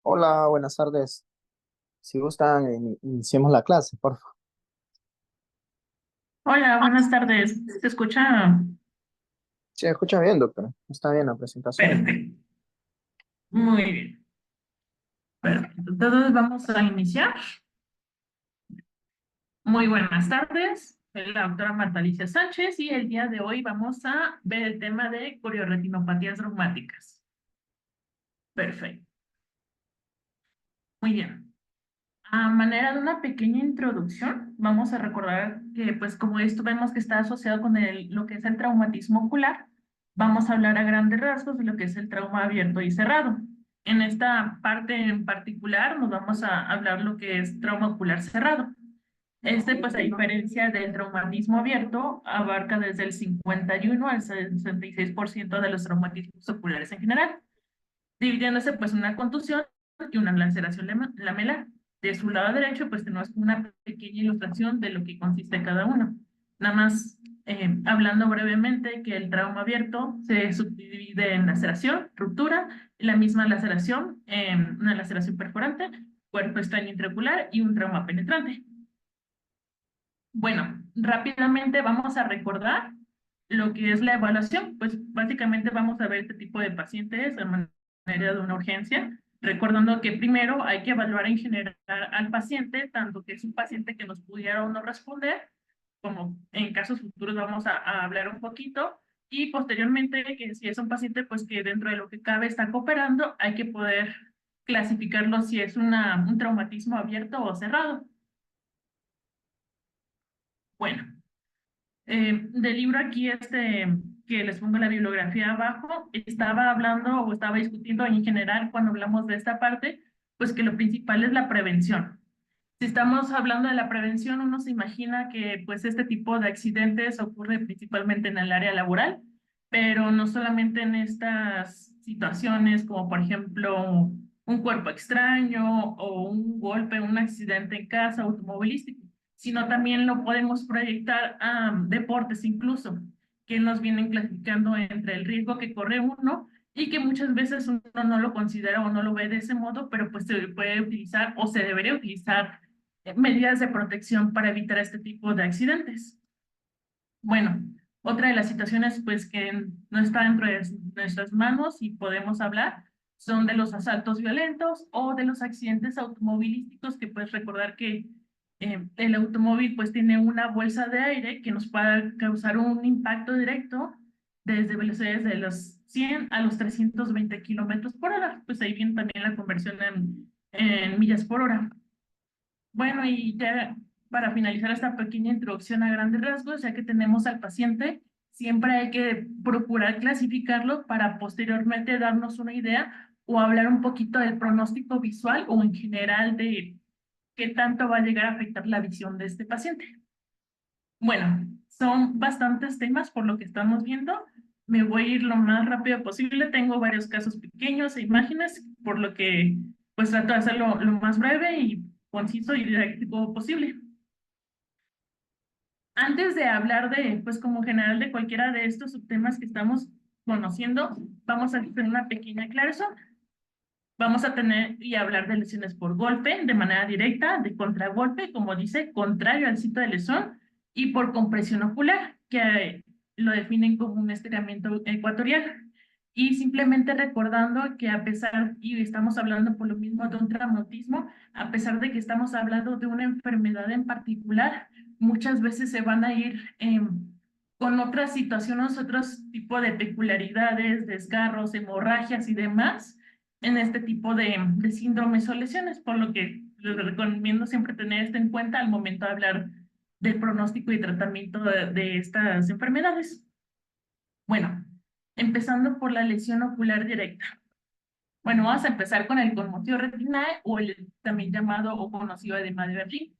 Hola, buenas tardes. Si gustan, iniciemos la clase, por favor. Hola, buenas tardes. ¿Se escucha? Sí, escucha bien, doctor. Está bien la presentación. Perfecto. Muy bien. Perfecto. Entonces vamos a iniciar. Muy buenas tardes. Soy la doctora Marta Alicia Sánchez y el día de hoy vamos a ver el tema de coriorretinopatías reumáticas. Perfecto. Muy bien. A manera de una pequeña introducción, vamos a recordar que, pues, como esto vemos que está asociado con lo que es el traumatismo ocular, vamos a hablar a grandes rasgos de lo que es el trauma abierto y cerrado. En esta parte en particular nos vamos a hablar lo que es trauma ocular cerrado. Pues, a diferencia del traumatismo abierto, abarca desde el 51 al 66% de los traumatismos oculares en general, dividiéndose pues una contusión y una laceración lamelar. De su lado derecho, pues tenemos una pequeña ilustración de lo que consiste cada uno. Nada más hablando brevemente que el trauma abierto se subdivide en laceración, ruptura, y la misma laceración, una laceración perforante, cuerpo extraño intraocular y un trauma penetrante. Bueno, rápidamente vamos a recordar lo que es la evaluación. Pues básicamente vamos a ver este tipo de pacientes de manera de una urgencia, recordando que primero hay que evaluar en general al paciente, tanto que es un paciente que nos pudiera o no responder, como en casos futuros vamos a hablar un poquito, y posteriormente que si es un paciente pues que dentro de lo que cabe está cooperando, hay que poder clasificarlo si es un traumatismo abierto o cerrado. Bueno, del libro aquí que les pongo la bibliografía abajo, estaba hablando o estaba discutiendo en general cuando hablamos de esta parte, pues que lo principal es la prevención. Si estamos hablando de la prevención, uno se imagina que pues este tipo de accidentes ocurre principalmente en el área laboral, pero no solamente en estas situaciones como por ejemplo un cuerpo extraño o un golpe, un accidente en casa automovilístico, sino también lo podemos proyectar a deportes incluso, que nos vienen clasificando entre el riesgo que corre uno y que muchas veces uno no lo considera o no lo ve de ese modo, pero pues se puede utilizar o se debería utilizar medidas de protección para evitar este tipo de accidentes. Bueno, otra de las situaciones pues que no está dentro de nuestras manos y podemos hablar son de los asaltos violentos o de los accidentes automovilísticos, que puedes recordar que el automóvil pues tiene una bolsa de aire que nos puede causar un impacto directo desde velocidades de los 100 a los 320 kilómetros por hora. Pues ahí viene también la conversión en millas por hora. Bueno, y ya para finalizar esta pequeña introducción a grandes rasgos, ya que tenemos al paciente, siempre hay que procurar clasificarlo para posteriormente darnos una idea o hablar un poquito del pronóstico visual o en general de qué tanto va a llegar a afectar la visión de este paciente. Bueno, son bastantes temas por lo que estamos viendo. Me voy a ir lo más rápido posible. Tengo varios casos pequeños e imágenes, por lo que pues trato de hacerlo lo más breve y conciso y didáctico posible. Antes de hablar de, pues como general de cualquiera de estos subtemas que estamos conociendo, vamos a hacer una pequeña aclaración. Vamos a tener y hablar de lesiones por golpe, de manera directa, de contragolpe, como dice, contrario al sitio de lesión, y por compresión ocular, que lo definen como un estiramiento ecuatorial. Y simplemente recordando que a pesar, y estamos hablando por lo mismo de un traumatismo, a pesar de que estamos hablando de una enfermedad en particular, muchas veces se van a ir con otras situaciones, otros tipos de peculiaridades, desgarros, hemorragias y demás en este tipo de síndromes o lesiones, por lo que les recomiendo siempre tener esto en cuenta al momento de hablar del pronóstico y tratamiento de estas enfermedades. Bueno, empezando por la lesión ocular directa. Bueno, vamos a empezar con el conmotio retinae o el también llamado o conocido edema de Berlín.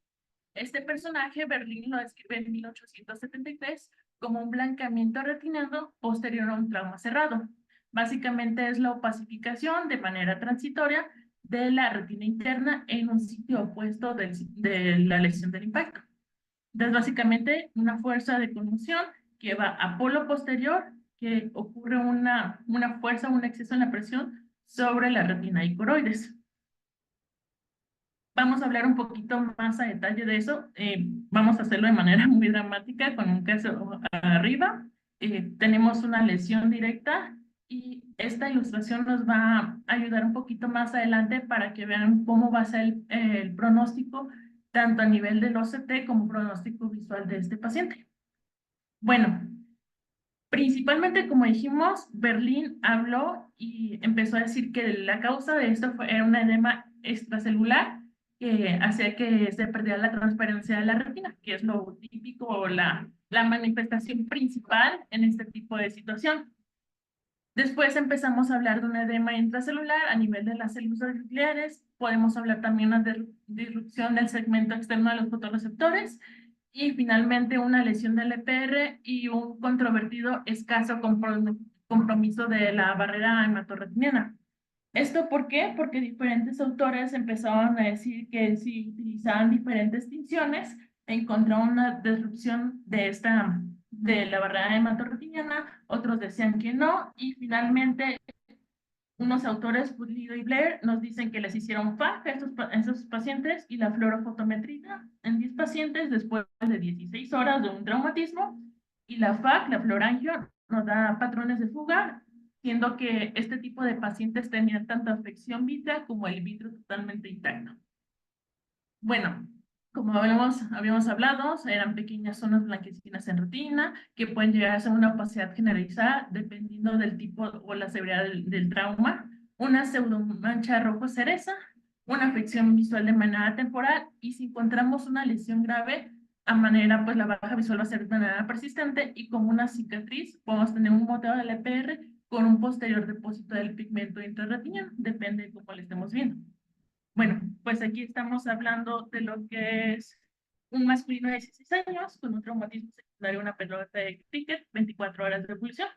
Este personaje, Berlín lo describe en 1873 como un blanqueamiento retinado posterior a un trauma cerrado. Básicamente es la opacificación de manera transitoria de la retina interna en un sitio opuesto de la lesión del impacto. Entonces, básicamente, una fuerza de conmoción que va a polo posterior, que ocurre una fuerza, un exceso en la presión sobre la retina y coroides. Vamos a hablar un poquito más a detalle de eso. Vamos a hacerlo de manera muy dramática con un caso arriba. Tenemos una lesión directa y esta ilustración nos va a ayudar un poquito más adelante para que vean cómo va a ser el pronóstico, tanto a nivel del OCT como pronóstico visual de este paciente. Bueno, principalmente, como dijimos, Berlín habló y empezó a decir que la causa de esto era un edema extracelular que hacía que se perdiera la transparencia de la retina, que es lo típico o la manifestación principal en este tipo de situación. Después empezamos a hablar de un edema intracelular a nivel de las células nucleares. Podemos hablar también de disrupción del segmento externo de los fotorreceptores y finalmente una lesión del EPR y un controvertido escaso compromiso de la barrera hematorretiniana. ¿Esto por qué? Porque diferentes autores empezaban a decir que si utilizaban diferentes tinciones, encontraban una disrupción de la barrera hematorretiniana, otros decían que no, y finalmente unos autores, Pulido y Blair, nos dicen que les hicieron FAC a esos pacientes y la fluorofotometría en 10 pacientes después de 16 horas de un traumatismo. Y la FAC, la fluorangio, nos da patrones de fuga, siendo que este tipo de pacientes tenían tanto afección vítrea como el vitro totalmente intacto. Bueno, como habíamos hablado, eran pequeñas zonas blanquecinas en retina que pueden llegar a ser una opacidad generalizada dependiendo del tipo o la severidad del trauma, una pseudomancha rojo cereza, una afección visual de manera temporal y si encontramos una lesión grave, a manera, pues la baja visual va a ser de manera persistente y como una cicatriz podemos tener un moteo del EPR con un posterior depósito del pigmento intrarretiniano, depende de cómo lo estemos viendo. Bueno, pues aquí estamos hablando de lo que es un masculino de 16 años con un traumatismo secundario, una pelota de cricket, 24 horas de evolución.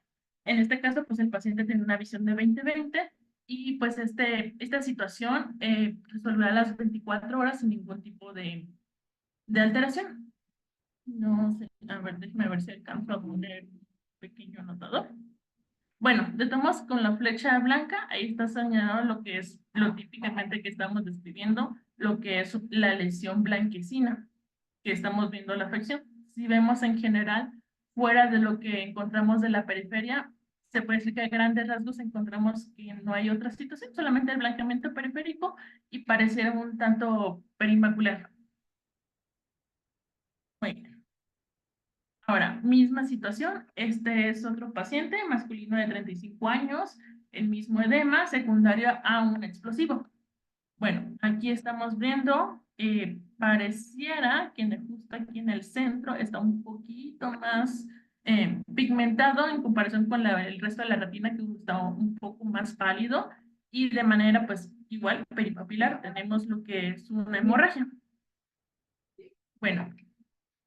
En este caso, pues el paciente tiene una visión de 20/20 y pues esta situación resolverá las 24 horas sin ningún tipo de alteración. No sé, a ver, déjame ver si alcanzo a poner un pequeño anotador. Bueno, detomos con la flecha blanca, ahí está señalado lo que es lo típicamente que estamos describiendo, lo que es la lesión blanquecina, que estamos viendo la afección. Si vemos en general, fuera de lo que encontramos de la periferia, se puede decir que a grandes rasgos encontramos que no hay otra situación, solamente el blanqueamiento periférico y pareciera un tanto perimacular. Muy bien. Ahora, misma situación, este es otro paciente masculino de 35 años, el mismo edema secundario a un explosivo. Bueno, aquí estamos viendo, pareciera que justo aquí en el centro está un poquito más pigmentado en comparación con el resto de la retina que está un poco más pálido y de manera pues igual peripapilar tenemos lo que es una hemorragia. Bueno,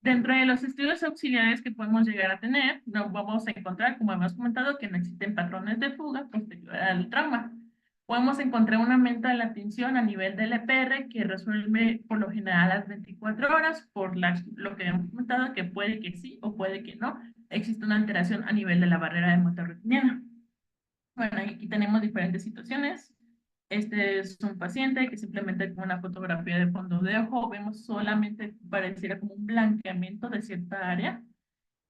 dentro de los estudios auxiliares que podemos llegar a tener, no vamos a encontrar, como hemos comentado, que no existen patrones de fuga posterior al trauma. Podemos encontrar un aumento de la tensión a nivel del EPR que resuelve por lo general a las 24 horas, por lo que hemos comentado, que puede que sí o puede que no. Existe una alteración a nivel de la barrera hematorretiniana. Bueno, aquí tenemos diferentes situaciones. Este es un paciente que simplemente con una fotografía de fondo de ojo vemos solamente pareciera como un blanqueamiento de cierta área,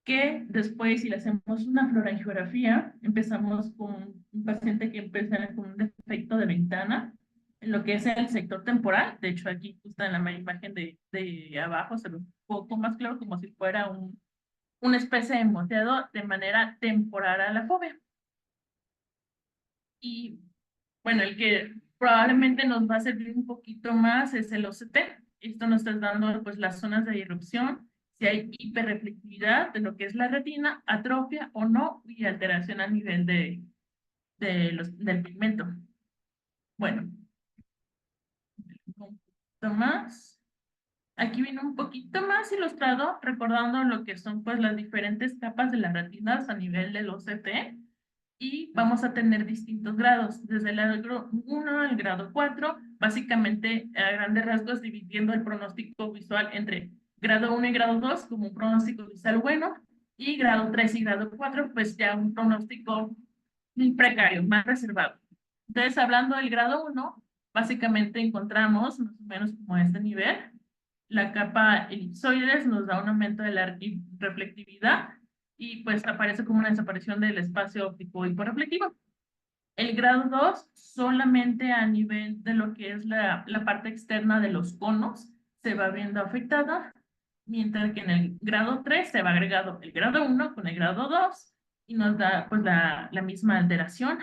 que después si le hacemos una fluorangiografía, empezamos con un paciente que empieza con un defecto de ventana, en lo que es el sector temporal. De hecho, aquí justo en la imagen de abajo se ve un poco más claro, como si fuera una especie de moteado de manera temporal a la fobia. Y bueno, el que probablemente nos va a servir un poquito más es el OCT. Esto nos está dando pues las zonas de irrupción, si hay hiperreflectividad de lo que es la retina, atrofia o no, y alteración a nivel del pigmento. Bueno, un poquito más. Aquí viene un poquito más ilustrado, recordando lo que son pues las diferentes capas de las retinas a nivel del OCT. Y vamos a tener distintos grados, desde el grado 1 al grado 4, básicamente a grandes rasgos dividiendo el pronóstico visual entre grado 1 y grado 2 como un pronóstico visual bueno, y grado 3 y grado 4 pues ya un pronóstico precario, más reservado. Entonces, hablando del grado 1, básicamente encontramos más o menos como a este nivel. La capa elipsoides nos da un aumento de la reflectividad y pues aparece como una desaparición del espacio óptico hiporreflectivo. El grado 2 solamente a nivel de lo que es la parte externa de los conos se va viendo afectada, mientras que en el grado 3 se va agregado el grado 1 con el grado 2 y nos da pues la misma alteración.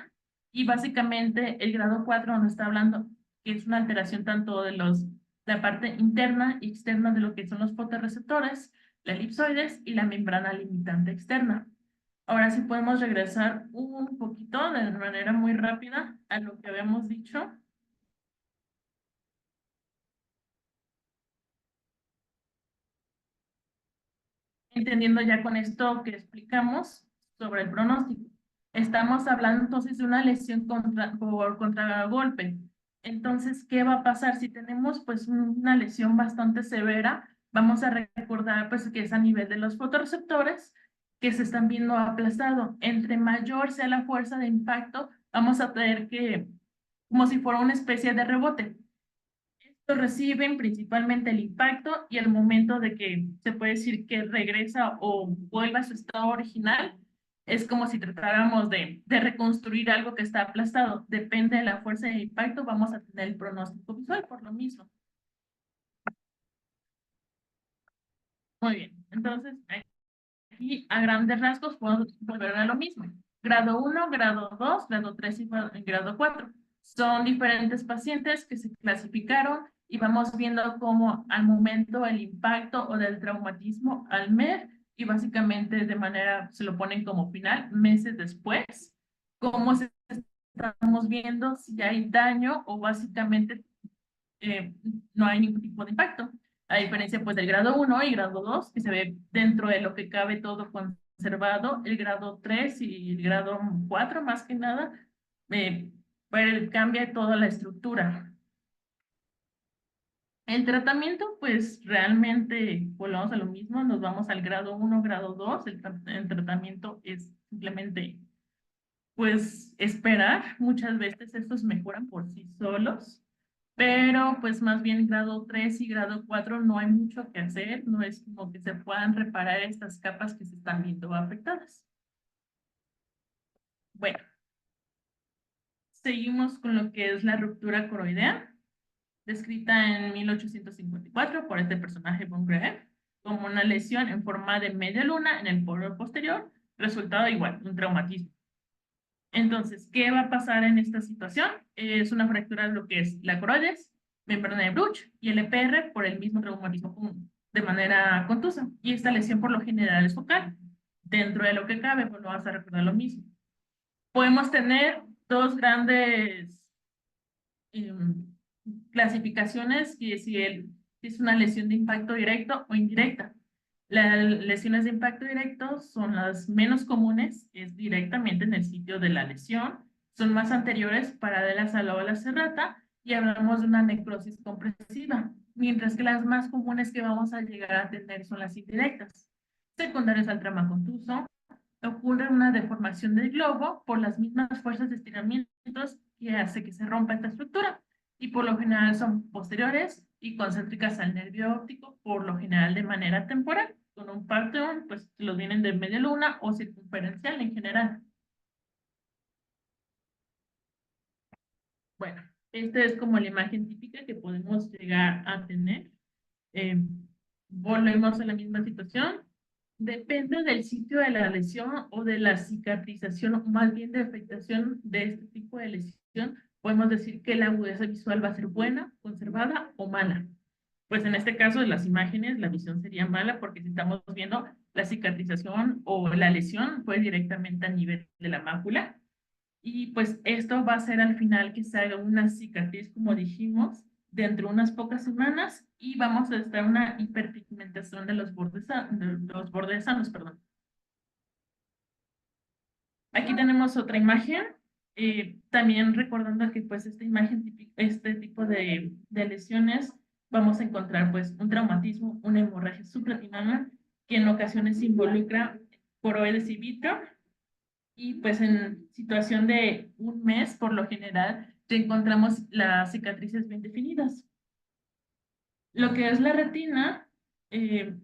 Y básicamente el grado 4 nos está hablando que es una alteración tanto de la parte interna y externa de lo que son los fotorreceptores, la elipsoides y la membrana limitante externa. Ahora sí podemos regresar un poquito de manera muy rápida a lo que habíamos dicho. Entendiendo ya con esto que explicamos sobre el pronóstico. Estamos hablando entonces de una lesión por contragolpe. Entonces, ¿qué va a pasar? Si tenemos pues una lesión bastante severa, vamos a recordar pues que es a nivel de los fotorreceptores que se están viendo aplastados. Entre mayor sea la fuerza de impacto, vamos a tener que, como si fuera una especie de rebote, reciben principalmente el impacto y el momento de que se puede decir que regresa o vuelva a su estado original, es como si tratáramos de reconstruir algo que está aplastado. Depende de la fuerza de impacto, vamos a tener el pronóstico visual por lo mismo. Muy bien, entonces aquí a grandes rasgos podemos volver a lo mismo. Grado 1, grado 2, grado 3 y grado 4. Son diferentes pacientes que se clasificaron y vamos viendo cómo al momento el impacto o del traumatismo al MER y básicamente de manera, se lo ponen como final, meses después, cómo se estamos viendo si hay daño o básicamente no hay ningún tipo de impacto. A diferencia pues del grado 1 y grado 2, que se ve dentro de lo que cabe todo conservado, el grado 3 y el grado 4 más que nada, cambia toda la estructura. El tratamiento, pues realmente volvamos a lo mismo, nos vamos al grado 1, grado 2, el tratamiento es simplemente, pues, esperar. Muchas veces estos mejoran por sí solos, pero pues más bien grado 3 y grado 4 no hay mucho que hacer, no es como que se puedan reparar estas capas que se están viendo afectadas. Bueno, seguimos con lo que es la ruptura coroidea, descrita en 1854 por este personaje von Greve, como una lesión en forma de media luna en el polo posterior, resultado igual, un traumatismo. Entonces, ¿qué va a pasar en esta situación? Es una fractura de lo que es la coroides, membrana de Bruch y el EPR por el mismo traumatismo de manera contusa. Y esta lesión por lo general es focal. Dentro de lo que cabe, pues lo vas a recordar lo mismo. Podemos tener dos grandes clasificaciones, que si es una lesión de impacto directo o indirecta. Las lesiones de impacto directo son las menos comunes, es directamente en el sitio de la lesión, son más anteriores, paralelas a la ola serrata y hablamos de una necrosis compresiva, mientras que las más comunes que vamos a llegar a tener son las indirectas. Secundarias al trauma contuso, ocurre una deformación del globo por las mismas fuerzas de estiramientos que hace que se rompa esta estructura y por lo general son posteriores y concéntricas al nervio óptico, por lo general de manera temporal, con un patrón, pues los vienen de media luna o circunferencial en general. Bueno, esta es como la imagen típica que podemos llegar a tener. Eh, Volvemos a la misma situación. Depende del sitio de la lesión o de la cicatrización, o más bien de afectación de este tipo de lesión, podemos decir que la agudeza visual va a ser buena, conservada o mala. Pues en este caso de las imágenes, la visión sería mala porque si estamos viendo la cicatrización o la lesión fue directamente a nivel de la mácula. Y pues esto va a ser al final que se haga una cicatriz, como dijimos, dentro de unas pocas semanas y vamos a estar una hiperpigmentación de los bordes sanos, perdón. Aquí tenemos otra imagen, también recordando que pues esta imagen, este tipo de lesiones, vamos a encontrar pues un traumatismo, una hemorragia supraretinal que en ocasiones involucra coroides in vitro y pues en situación de un mes, por lo general, ya encontramos las cicatrices bien definidas. Lo que es la retina, se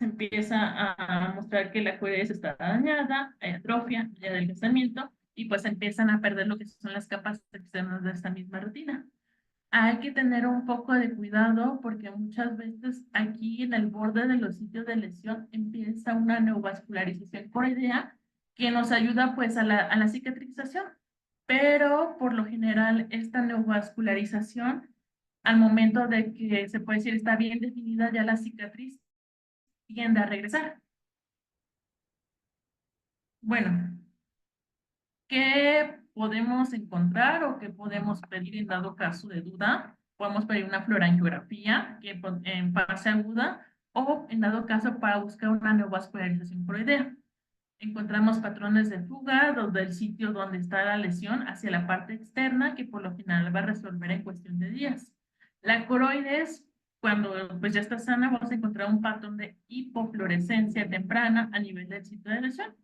empieza a mostrar que la cutis está dañada, hay atrofia, hay adelgazamiento, y pues empiezan a perder lo que son las capas externas de esta misma retina. Hay que tener un poco de cuidado porque muchas veces aquí en el borde de los sitios de lesión empieza una neovascularización coroidea que nos ayuda pues a la cicatrización. Pero por lo general esta neovascularización, al momento de que se puede decir está bien definida ya la cicatriz, tiende a regresar. Bueno, ¿qué podemos encontrar o qué podemos pedir en dado caso de duda? Podemos pedir una fluorangiografía que en fase aguda o en dado caso para buscar una neovascularización coroidea. Encontramos patrones de fuga donde el sitio donde está la lesión hacia la parte externa que por lo general va a resolver en cuestión de días. La coroides, cuando pues ya está sana, vamos a encontrar un patrón de hipofluorescencia temprana a nivel del sitio de lesión.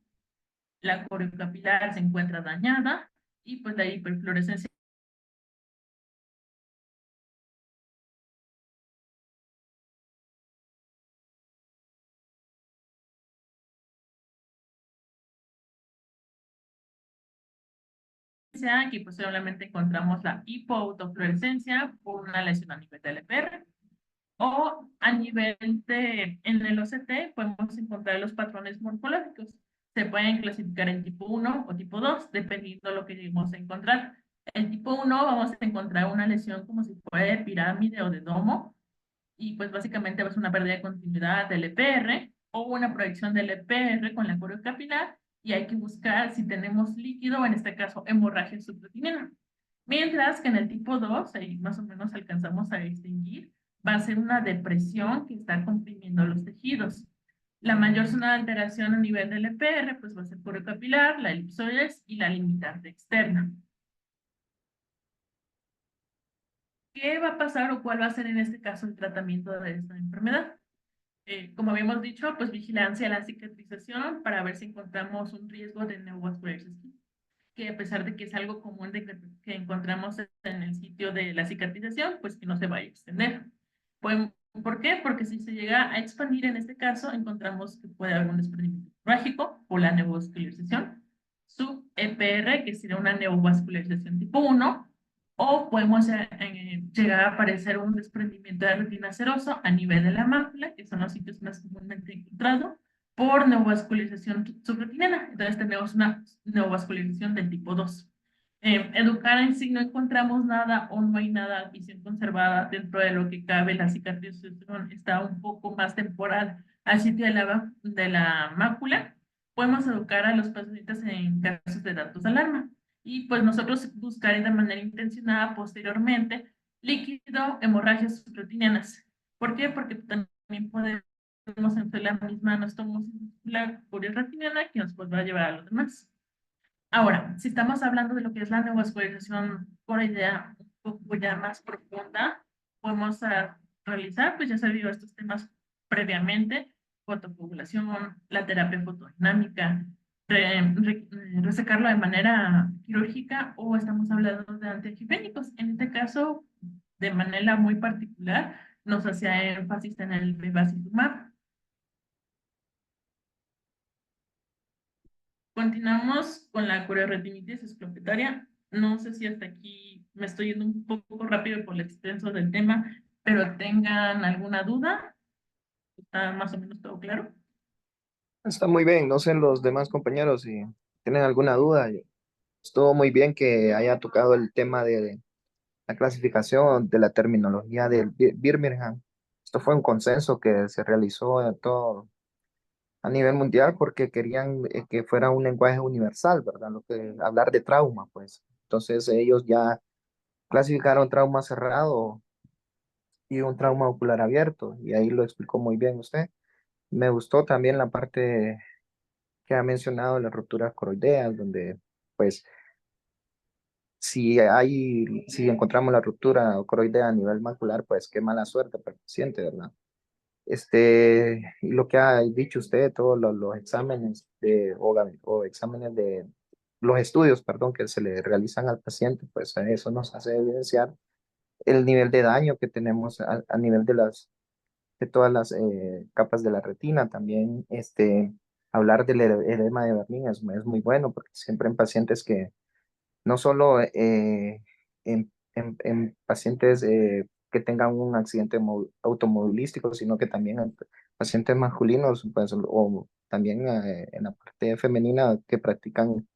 La coriocapilar se encuentra dañada y pues la hiperfluorescencia que pues solamente encontramos la hipoautofluorescencia por una lesión a nivel del EPR o a nivel de, en el OCT podemos encontrar los patrones morfológicos. Se pueden clasificar en tipo 1 o tipo 2, dependiendo de lo que lleguemos a encontrar. En tipo 1 vamos a encontrar una lesión como si fuera de pirámide o de domo, y pues básicamente es una pérdida de continuidad del EPR o una proyección del EPR con la coriocapilar y hay que buscar si tenemos líquido o en este caso hemorragia subcutánea. Mientras que en el tipo 2, ahí más o menos alcanzamos a distinguir, va a ser una depresión que está comprimiendo los tejidos. La mayor zona de alteración a nivel del EPR pues va a ser coriocapilar, la elipsoides y la limitante externa. ¿Qué va a pasar o cuál va a ser en este caso el tratamiento de esta enfermedad? Como habíamos dicho, pues vigilancia a la cicatrización para ver si encontramos un riesgo de neovascularización, que a pesar de que es algo común de que encontramos en el sitio de la cicatrización, pues que no se vaya a extender. Pues, ¿por qué? Porque si se llega a expandir en este caso, encontramos que puede haber un desprendimiento hemorrágico o la neovascularización, sub EPR, que sería una neovascularización tipo 1, o podemos llegar a aparecer un desprendimiento de retina seroso a nivel de la mácula, que son los sitios más comúnmente encontrados, por neovascularización subretiniana. Entonces tenemos una neovascularización del tipo 2. Educar en sí no encontramos nada o no hay nada, visión conservada dentro de lo que cabe, la cicatrización está un poco más temporal al sitio de la mácula. Podemos educar a los pacientes en casos de datos de alarma y pues nosotros buscar de manera intencionada posteriormente líquido, hemorragias subretinianas. ¿Por qué? Porque también podemos hacer la misma anastomosis muscular retiniana que nos pues, va a llevar a los demás. Ahora, si estamos hablando de lo que es la neovascularización por idea un poco ya más profunda, podemos realizar, pues ya se vio estos temas previamente, fotocoagulación, la terapia fotodinámica, resecarlo de manera quirúrgica o estamos hablando de antiangiogénicos. En este caso, de manera muy particular, nos hacía énfasis en el bevacizumab. Continuamos con la coriorretinitis escleroticaria. No sé si hasta aquí me estoy yendo un poco rápido por el extenso del tema, pero tengan alguna duda. ¿Está más o menos todo claro? Está muy bien, no sé los demás compañeros si tienen alguna duda. Estuvo muy bien que haya tocado el tema de la clasificación, de la terminología del Birmingham. Esto fue un consenso que se realizó en todo a nivel mundial porque querían que fuera un lenguaje universal, ¿verdad? Lo que hablar de trauma, pues. Entonces ellos ya clasificaron trauma cerrado y un trauma ocular abierto, y ahí lo explicó muy bien usted. Me gustó también la parte que ha mencionado las rupturas coroideas, donde pues si encontramos la ruptura coroidea a nivel macular, pues qué mala suerte para el paciente, ¿verdad? Y lo que ha dicho usted, todos los exámenes o exámenes los estudios, perdón, que se le realizan al paciente, pues eso nos hace evidenciar el nivel de daño que tenemos a nivel de todas las capas de la retina. También hablar del edema de Berlín es muy bueno, porque siempre en pacientes que, no solo en pacientes que tengan un accidente automovilístico, sino que también en pacientes masculinos, pues, o también en la parte femenina que practican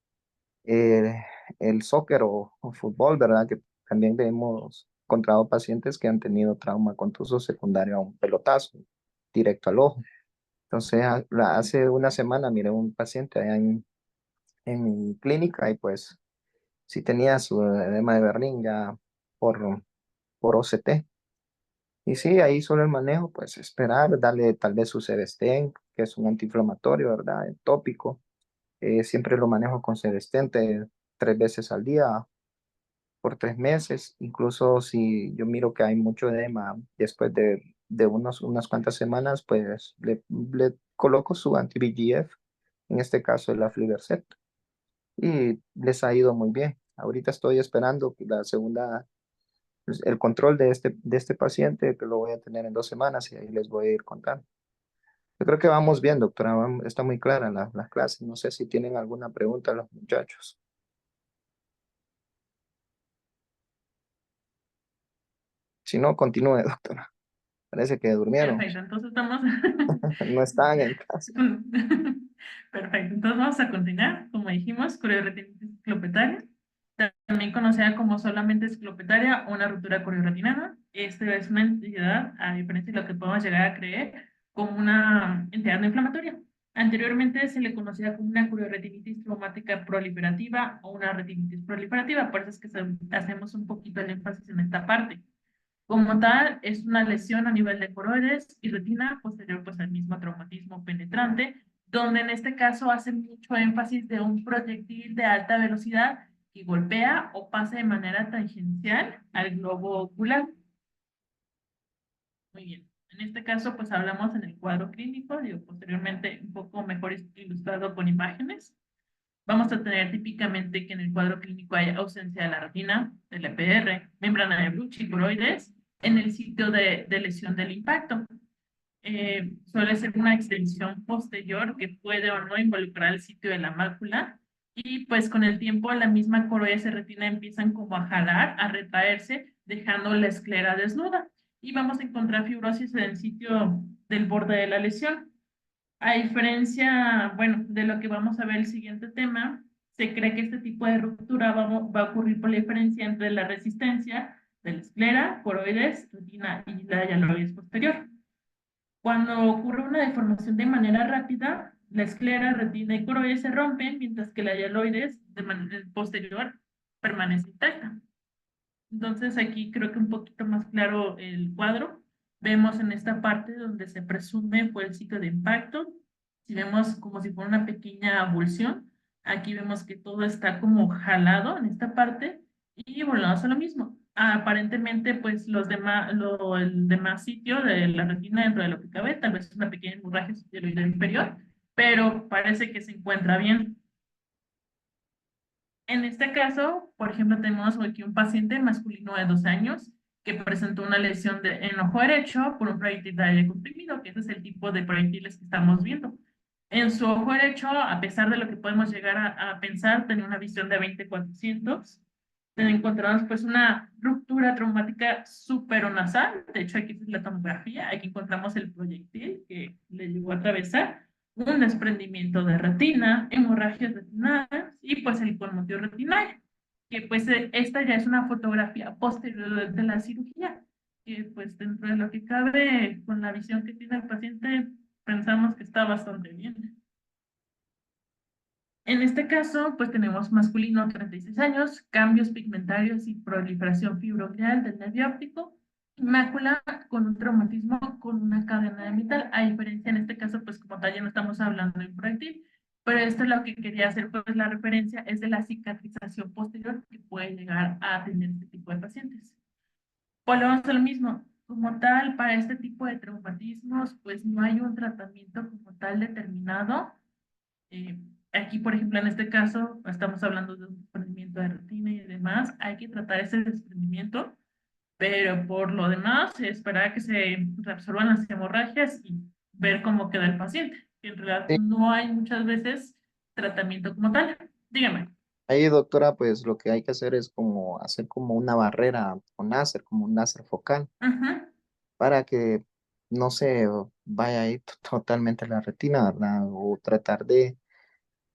eh, el soccer o fútbol, ¿verdad? Que también hemos encontrado pacientes que han tenido trauma contuso secundario a un pelotazo directo al ojo. Entonces, hace una semana miré un paciente allá en mi clínica y pues sí tenía su edema de Berlín ya por OCT. Y sí, ahí solo el manejo, pues esperar, darle tal vez su Cebestén, que es un antiinflamatorio, ¿verdad? El tópico. Siempre lo manejo con Cebestén 3 veces al día por 3 meses. Incluso si yo miro que hay mucho edema después de unas cuantas semanas, pues le coloco su anti-VEGF, en este caso el aflibercept, y les ha ido muy bien. Ahorita estoy esperando que la segunda, pues, el control de este paciente, que lo voy a tener en 2 semanas y ahí les voy a ir contando. Yo creo que vamos bien, doctora. Está muy clara la clase. No sé si tienen alguna pregunta los muchachos. Si no, continúe, doctora. Parece que durmieron. Perfecto, entonces vamos. No están en casa. Perfecto, entonces vamos a continuar. Como dijimos, corioretinitis esclopetaria, también conocida como solamente esclopetaria o una ruptura corioretinana. Esta es una entidad, a diferencia de lo que podemos llegar a creer, como una entidad no inflamatoria. Anteriormente se le conocía como una corioretinitis traumática proliferativa o una retinitis proliferativa, por eso es que hacemos un poquito el énfasis en esta parte. Como tal, es una lesión a nivel de coroides y retina posterior pues al mismo traumatismo penetrante, donde en este caso hace mucho énfasis de un proyectil de alta velocidad que golpea o pasa de manera tangencial al globo ocular. Muy bien. En este caso, pues hablamos en el cuadro clínico, digo, posteriormente un poco mejor ilustrado con imágenes. Vamos a tener típicamente que en el cuadro clínico hay ausencia de la retina, del EPR, membrana de Bruch coroides en el sitio de lesión del impacto. Suele ser una extensión posterior que puede o no involucrar el sitio de la mácula y pues con el tiempo la misma coroides y retina empiezan como a jalar, a retraerse, dejando la esclera desnuda y vamos a encontrar fibrosis en el sitio del borde de la lesión. A diferencia, bueno, de lo que vamos a ver el siguiente tema, se cree que este tipo de ruptura va a ocurrir por la diferencia entre la resistencia de la esclera, coroides, retina y la hialoides posterior. Cuando ocurre una deformación de manera rápida, la esclera, retina y coroides se rompen, mientras que la hialoides de manera posterior permanece intacta. Entonces aquí creo que un poquito más claro el cuadro. Vemos en esta parte donde se presume fue el sitio de impacto. Si vemos como si fuera una pequeña abulsión, aquí vemos que todo está como jalado en esta parte y volvemos a lo mismo. Aparentemente, pues el demás sitio de la retina dentro de lo que cabe, tal vez una pequeña hemorragia subteroidea inferior, pero parece que se encuentra bien. En este caso, por ejemplo, tenemos aquí un paciente masculino de 2 años que presentó una lesión en ojo derecho por un proyectil de aire comprimido, que ese es el tipo de proyectiles que estamos viendo. En su ojo derecho, a pesar de lo que podemos llegar a pensar, tenía una visión de 20/400. Encontramos pues una ruptura traumática superonasal. De hecho, aquí es la tomografía. Aquí encontramos el proyectil que le llegó a atravesar un desprendimiento de retina, hemorragias retinales y pues el colmotio retinal, que pues esta ya es una fotografía posterior de la cirugía, que pues dentro de lo que cabe con la visión que tiene el paciente pensamos que está bastante bien. En este caso, pues tenemos masculino 36 años, cambios pigmentarios y proliferación fibroglial del nervio óptico, mácula con un traumatismo con una cadena de metal, a diferencia en este caso, pues como tal ya no estamos hablando de un proyectil, pero esto es lo que quería hacer, pues la referencia es de la cicatrización posterior que puede llegar a tener este tipo de pacientes. Volvemos a lo mismo, como tal, para este tipo de traumatismos, pues no hay un tratamiento como tal determinado. eh, Aquí, por ejemplo, en este caso, estamos hablando de un desprendimiento de retina y demás. Hay que tratar ese desprendimiento, pero por lo demás, esperar a que se reabsorban las hemorragias y ver cómo queda el paciente. En realidad, Sí, no hay muchas veces tratamiento como tal. Dígame. ahí doctora, pues lo que hay que hacer es como hacer como una barrera con láser, como un láser focal, Ajá. para que no se vaya a ir totalmente la retina, ¿verdad? O tratar de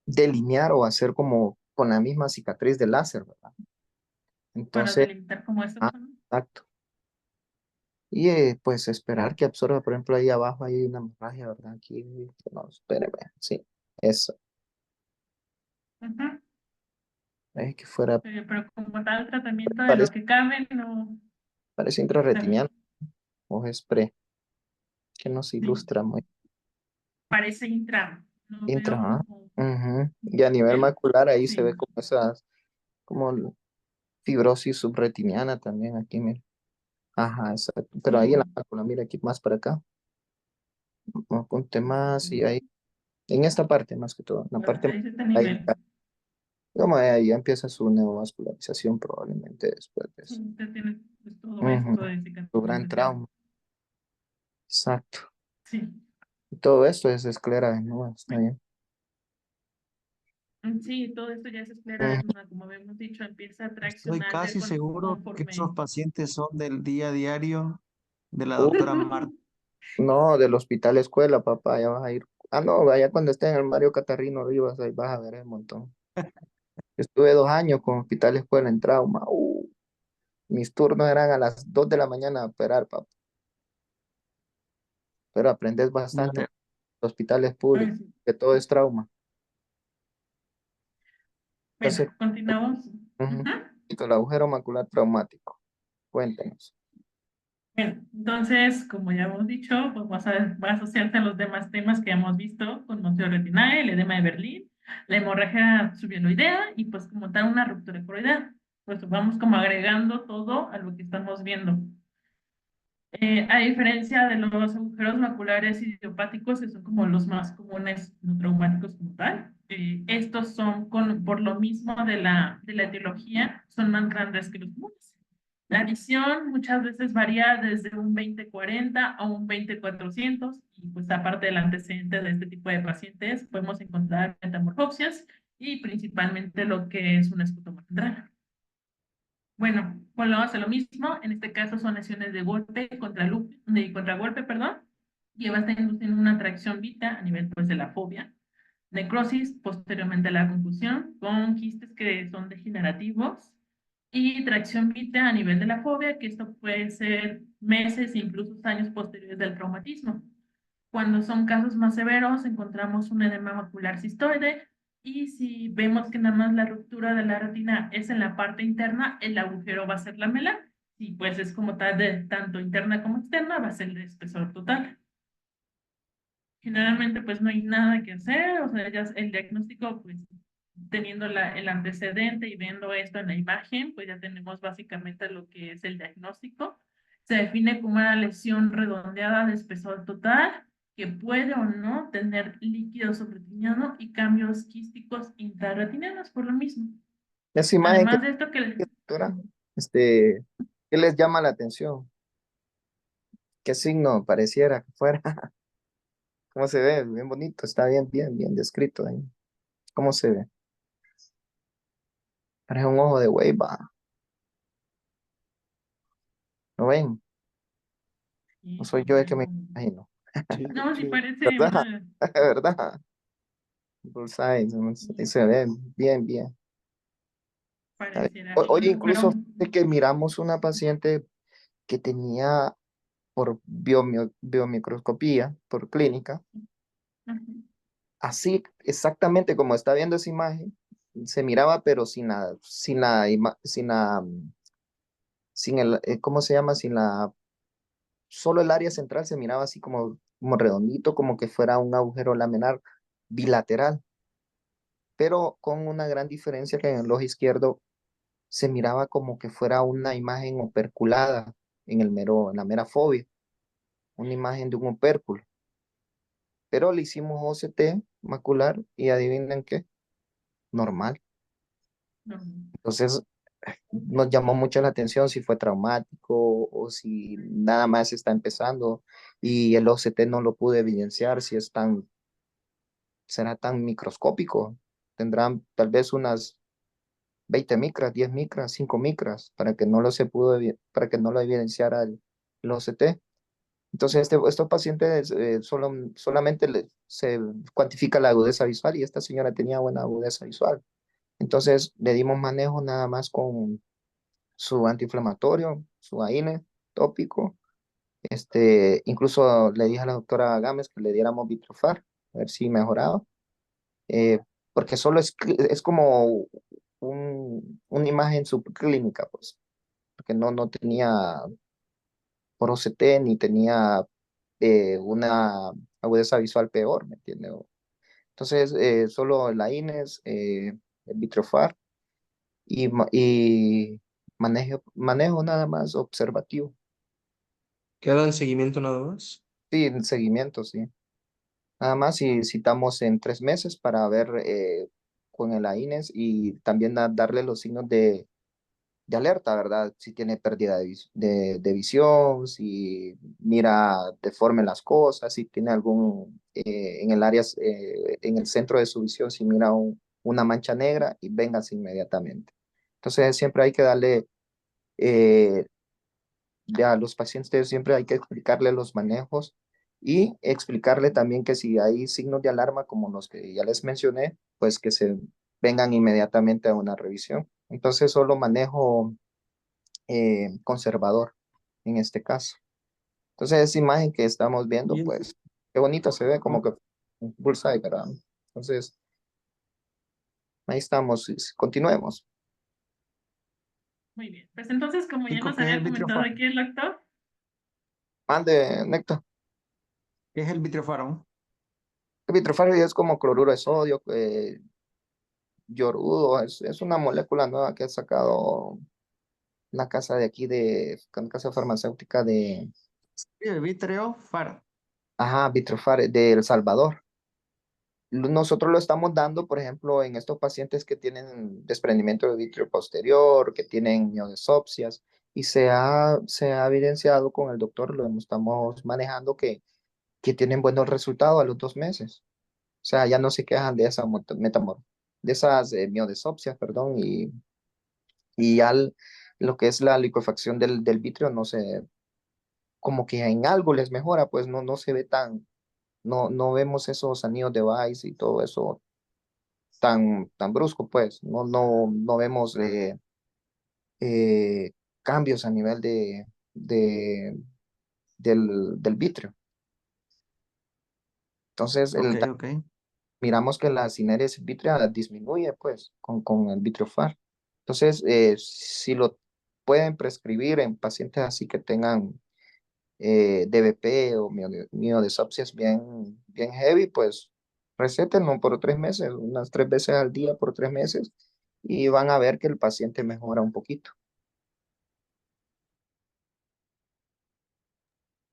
delinear o hacer como con la misma cicatriz del láser, ¿verdad? Para Entonces, delimitar como esta ah, zona. exacto. Y pues esperar que absorba, por ejemplo, ahí abajo hay una hemorragia, ¿verdad? Aquí, no, espéreme, sí, eso, Ajá. que fuera, Pero como tal tratamiento de lo parece, que cabe, no. parece También, intrarretiniano, o spray, que nos sí, ilustra muy parece intra. No intra, veo ¿ah? como Ujú. Y a nivel el. macular ahí se ve Sí. como esas, como fibrosis subretiniana también aquí, mira. Ajá, exacto. Pero ahí en la Mm, mácula, mira aquí más para acá, apunte más y ahí, en esta parte más que todo, en la pues parte ahí está a ahí, nivel. como ahí ya empieza su neovascularización probablemente después de Sí, eso. usted tiene pues, todo Ujú. esto de Su gran cicatrización. trauma, exacto. Sí. Y todo esto es esclera de nuevo, está Bueno, bien. sí, todo esto ya se espera, Ujú. como habíamos dicho, empieza a Estoy traccionar casi seguro que esos conforme. pacientes son del día a diario de la Uh, doctora Marta. no, del hospital escuela, papá, ya vas a ir. Ah, no, allá cuando esté en el Mario Catarrino Rivas, ahí vas a ver el montón. Estuve 2 años con hospital escuela en trauma. Mis turnos eran a las 2 de la mañana a operar, papá. Pero aprendes bastante en Vale. los hospitales Ay, públicos, sí. que todo es trauma. Bueno, Entonces, continuamos. ujú, Ujú. el agujero macular traumático. Cuéntenos. Bueno, entonces, como ya hemos dicho, pues va a asociarse a los demás temas que hemos visto con retinae, el edema de Berlín, la hemorragia subieloidea y pues como tal una ruptura coroidea. Pues vamos como agregando todo a lo que estamos viendo. A diferencia de los agujeros maculares idiopáticos, que son como los más comunes no traumáticos como tal, estos son por lo mismo de la etiología, son más grandes que los comunes. La visión muchas veces varía desde un 20/40 a un 20/400 y pues aparte del antecedente de este tipo de pacientes podemos encontrar metamorfopsias y principalmente lo que es un escudo central. Bueno, volvemos a lo mismo. En este caso son lesiones de golpe de contragolpe, perdón. Lleva esta induciendo una tracción vita a nivel pues, de la fobia. Necrosis, posteriormente a la confusión, con quistes que son degenerativos. Y tracción vita a nivel de la fobia, que esto puede ser meses, incluso años posteriores del traumatismo. Cuando son casos más severos, encontramos un edema macular cistoide y si vemos que nada más la ruptura de la retina es en la parte interna, el agujero va a ser lamelar. Si pues es como tal de tanto interna como externa, va a ser el espesor total. Generalmente pues no hay nada que hacer, o sea, ya el diagnóstico pues teniendo el antecedente y viendo esto en la imagen, pues ya tenemos básicamente lo que es el diagnóstico. Se define como una lesión redondeada de espesor total que puede o no tener líquido subretiniano y cambios quísticos intrarretinianos por lo mismo. Esa imagen que Además de esto que doctora, ¿qué les llama la atención? ¿Qué signo pareciera que fuera? ¿Cómo se ve? Bien bonito, está bien, bien, bien descrito ahí. ¿Cómo se ve? Parece un ojo de buey, va. ¿Lo ven? No soy yo el que me imagino, Sí, no, sí sí. parece ¿verdad? una, ¿Verdad? Bullseye, ¿no? Y se ve bien, bien. Está bien. pareciera Hoy pero incluso fíjate que miramos una paciente que tenía por biomicroscopía, por clínica, así exactamente como está viendo esa imagen, se miraba, pero sin el, ¿cómo se llama? Solo el área central se miraba así como redondito, como que fuera un agujero laminar bilateral, pero con una gran diferencia que en el ojo izquierdo se miraba como que fuera una imagen operculada en la mera fobia, una imagen de un opérculo. Pero le hicimos OCT macular y adivinen qué. normal. No. Entonces, nos llamó mucho la atención si fue traumático o si nada más está empezando y el OCT no lo pude evidenciar, si es tan, será tan microscópico. Tendrán tal vez unas 20 micras, 10 micras, 5 micras, para que no lo se pudo, para que no lo evidenciara el OCT. Entonces, estos pacientes solamente se cuantifica la agudeza visual y esta señora tenía buena agudeza visual. Entonces, le dimos manejo nada más con su antiinflamatorio, su AINE tópico. Incluso le dije a la doctora Gámez que le diéramos Vitrofar, a ver si mejoraba, eh, porque solo es como una imagen subclínica, pues, porque no tenía por OCT ni tenía una agudeza visual peor, ¿me entiendes? Entonces, solo el AINES, el Vitrofar y manejo nada más observativo. ¿Queda en seguimiento nada más? Sí, en seguimiento, sí. Nada más si citamos en 3 meses para ver con el AINES y también darle los signos de alerta, ¿verdad? Si tiene pérdida de visión, si mira deforme las cosas, si tiene algún, en el área, en el centro de su visión, si mira una mancha negra y véngase inmediatamente. Entonces siempre hay que darle, eh, ya a los pacientes siempre hay que explicarle los manejos y explicarle también que si hay signos de alarma como los que ya les mencioné, pues que se vengan inmediatamente a una revisión. Entonces solo manejo conservador en este caso. Entonces, esa imagen que estamos viendo, Y pues, qué bonita se ve, como oh, que un bullseye, ¿verdad? Entonces, ahí estamos, continuemos. Muy bien. Pues entonces, como ya Chico, nos ¿qué es el había comentado vitrofar? aquí el doctor, Mande, Néctar. ¿Qué es el vitrofaro? El vitrofario es como cloruro de sodio, yorudo, es una molécula nueva que ha sacado la casa de aquí, una casa farmacéutica Sí, vitrofaro. ajá, Vitrofar, de El Salvador. Nosotros lo estamos dando, por ejemplo, en estos pacientes que tienen desprendimiento de vitrio posterior, que tienen miodesopsias, y se ha evidenciado con el doctor, estamos manejando que tienen buenos resultados a los 2 meses. O sea, ya no se quejan de esa de esas miodesopsias, perdón, y ya lo que es la liquefacción del vitrio, no sé, como que en algo les mejora, pues no se ve no vemos esos anillos de Weiss y todo eso tan brusco, pues. No vemos eh, cambios a nivel de, del vitrio. Entonces, Ok, ok. miramos que la sineres vitrea disminuye, pues, con el vitriofar. Entonces, si lo pueden prescribir en pacientes así que tengan DVP o miodesopsias bien heavy, pues recétenlo por 3 meses, unas 3 veces al día por 3 meses, y van a ver que el paciente mejora un poquito.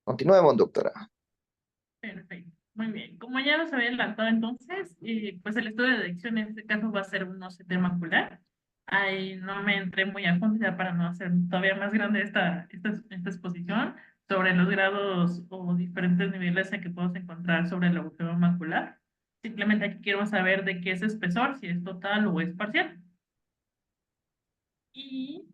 Continuemos, doctora. perfecto. Muy bien. Como ya nos había adelantado entonces, pues el estudio de adicción en este caso va a ser un OCT macular. Ahí no me entré muy a fondo ya para no hacer todavía más grande esta exposición sobre los grados o diferentes niveles en que podemos encontrar sobre el agujero macular. Simplemente aquí quiero saber de qué es espesor, si es total o es parcial. Y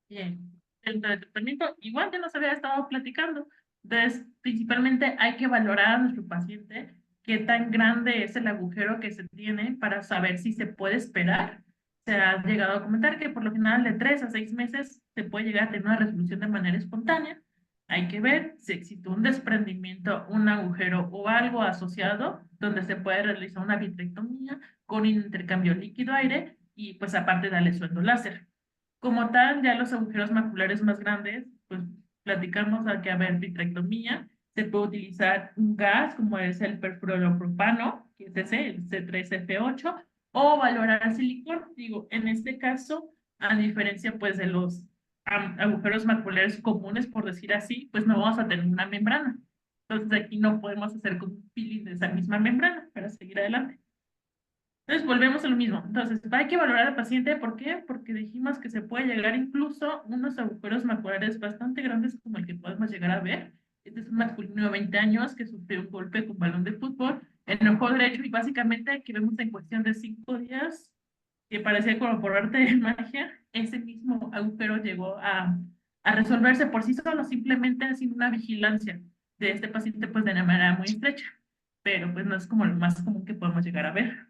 bien, el tratamiento igual ya nos había estado platicando. Entonces, principalmente hay que valorar a nuestro paciente qué tan grande es el agujero que se tiene para saber si se puede esperar. Se ha llegado a comentar que por lo general de 3 a 6 meses se puede llegar a tener una resolución de manera espontánea. Hay que ver si existe un desprendimiento, un agujero o algo asociado donde se puede realizar una vitrectomía con intercambio líquido-aire y pues aparte darle sueldo láser. Como tal, ya los agujeros maculares más grandes, pues platicamos a que haber vitrectomía, se puede utilizar un gas como es el perfluoropropano, que es ese, el C3F8, o valorar silicón. Digo, en este caso, a diferencia pues de los agujeros maculares comunes, por decir así, pues no vamos a tener una membrana. Entonces aquí no podemos hacer con un peeling de esa misma membrana para seguir adelante. Entonces volvemos a lo mismo. Entonces, hay que valorar al paciente. ¿Por qué? Porque dijimos que se puede llegar incluso unos agujeros maculares bastante grandes como el que podemos llegar a ver. Este es un masculino de 20 años que sufrió un golpe con balón de fútbol en el ojo derecho y básicamente aquí vemos en cuestión de 5 días, que parecía como por arte de magia, ese mismo agujero llegó a resolverse por sí solo, simplemente sin una vigilancia de este paciente pues de una manera muy estrecha, pero pues no es como lo más común que podemos llegar a ver.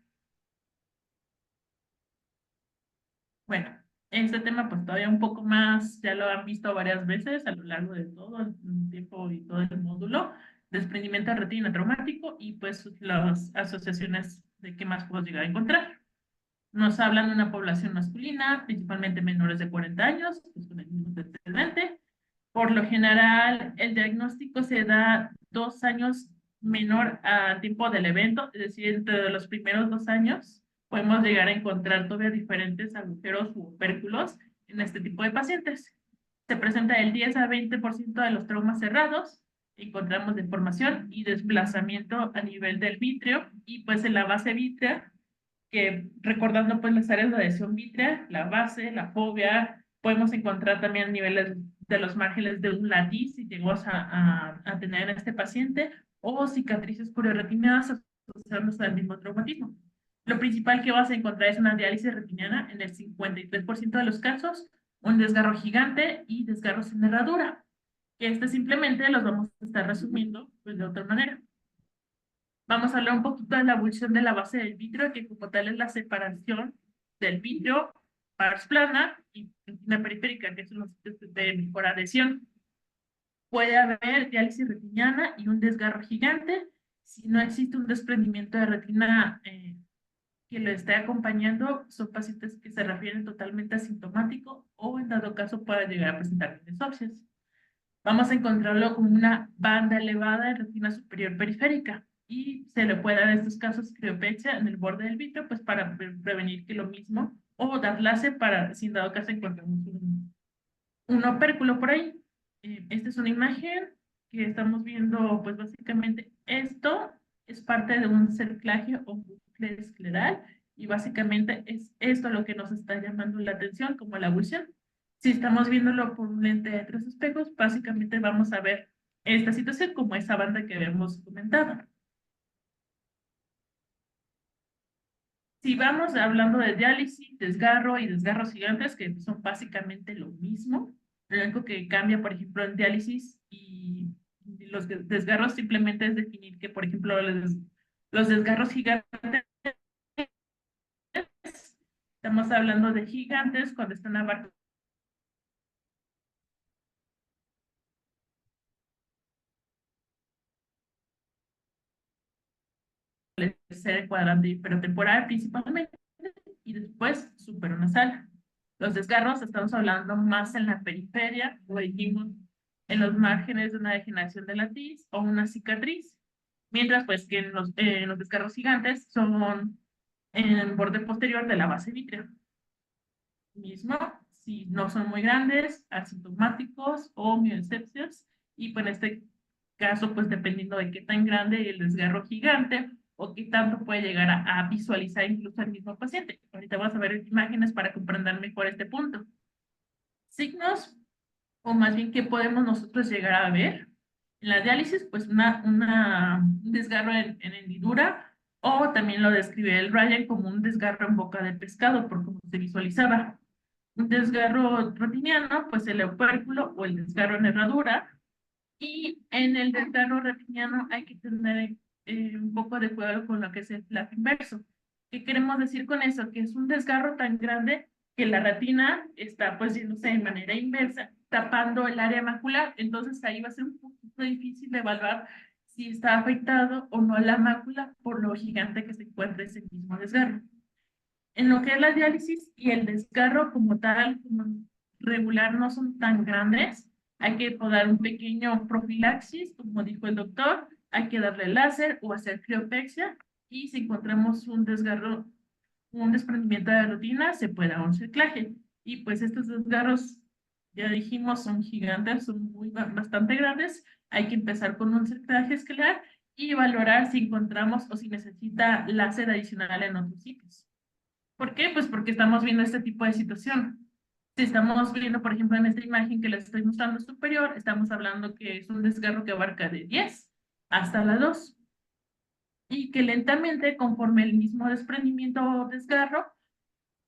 Bueno, este tema pues todavía un poco más, ya lo han visto varias veces a lo largo de todo el tiempo y todo el módulo, desprendimiento de retina traumático y pues las asociaciones de qué más puedo llegar a encontrar. Nos hablan de una población masculina, principalmente menores de 40 años, pues con el mismo antecedente. Por lo general, el diagnóstico se da 2 años menor al tiempo del evento, es decir, entre los primeros 2 años podemos llegar a encontrar todavía diferentes agujeros u opérculos en este tipo de pacientes. Se presenta el 10 a 20% de los traumas cerrados, encontramos deformación y desplazamiento a nivel del vítreo y pues en la base vítrea, que recordando pues las áreas de adhesión vítrea, la base, la fobia, podemos encontrar también niveles de los márgenes de un latiz si llegamos a tener en este paciente, o cicatrices poliretinadas asociándose al mismo traumatismo. Lo principal que vas a encontrar es una diálisis retiniana en el 53% de los casos, un desgarro gigante y desgarros sin herradura, que simplemente los vamos a estar resumiendo pues, de otra manera. Vamos a hablar un poquito de la evolución de la base del vitrio, que como tal es la separación del vitrio pars plana y retina periférica, que son los sitios de mejor adhesión. Puede haber diálisis retiniana y un desgarro gigante. Si no existe un desprendimiento de retina que lo esté acompañando, son pacientes que se refieren totalmente asintomático o en dado caso pueda llegar a presentar mesopsias. Vamos a encontrarlo como una banda elevada de retina superior periférica y se le puede dar en estos casos criopexia en el borde del vitrio pues para prevenir que lo mismo o dar láser para, si en dado caso encontramos un opérculo por ahí. Esta es una imagen que estamos viendo, pues básicamente esto es parte de un cerclaje o bucle escleral y básicamente es esto lo que nos está llamando la atención como la abulsión. Si estamos viéndolo por un lente de 3 espejos, básicamente vamos a ver esta situación como esa banda que habíamos comentado. Si vamos hablando de diálisis, desgarro y desgarros gigantes, que son básicamente lo mismo, lo único que cambia, por ejemplo, en diálisis y los desgarros simplemente es definir que, por ejemplo, los desgarros gigantes, estamos hablando de gigantes cuando están abajo ser cuadrante hiperotemporal principalmente y después supernasal. Los desgarros estamos hablando más en la periferia, o dijimos, en los márgenes de una degeneración de la tiz o una cicatriz, mientras pues que en los desgarros gigantes son en el borde posterior de la base vítrea. Mismo, si no son muy grandes, asintomáticos o miocepsias, y pues en este caso, pues dependiendo de qué tan grande el desgarro gigante o qué tanto puede llegar a visualizar incluso el mismo paciente. Ahorita vamos a ver imágenes para comprender mejor este punto. Signos, o más bien qué podemos nosotros llegar a ver. En la diálisis, pues un desgarro en hendidura, o también lo describe el Ryan como un desgarro en boca de pescado, por cómo se visualizaba. Un desgarro retiniano, pues el opérculo o el desgarro en herradura. Y en el desgarro retiniano hay que tener un poco de cuidado con lo que es el flap inverso. ¿Qué queremos decir con eso? Que es un desgarro tan grande que la retina está pues yéndose de manera inversa, tapando el área macular. Entonces ahí va a ser un poquito difícil de evaluar si está afectado o no la mácula por lo gigante que se encuentra ese mismo desgarro. En lo que es la diálisis y el desgarro como tal, como regular, no son tan grandes. Hay que dar un pequeño profilaxis, como dijo el doctor. Hay que darle láser o hacer criopexia. Y si encontramos un desgarro, un desprendimiento de rutina, se puede dar un cerclaje. Y pues estos desgarros, ya dijimos, son gigantes, son bastante grandes. Hay que empezar con un cerclaje escalar y valorar si encontramos o si necesita láser adicional en otros sitios. ¿Por qué? Pues porque estamos viendo este tipo de situación. Si estamos viendo, por ejemplo, en esta imagen que les estoy mostrando superior, estamos hablando que es un desgarro que abarca de 10 hasta la 2 y que lentamente, conforme el mismo desprendimiento o desgarro,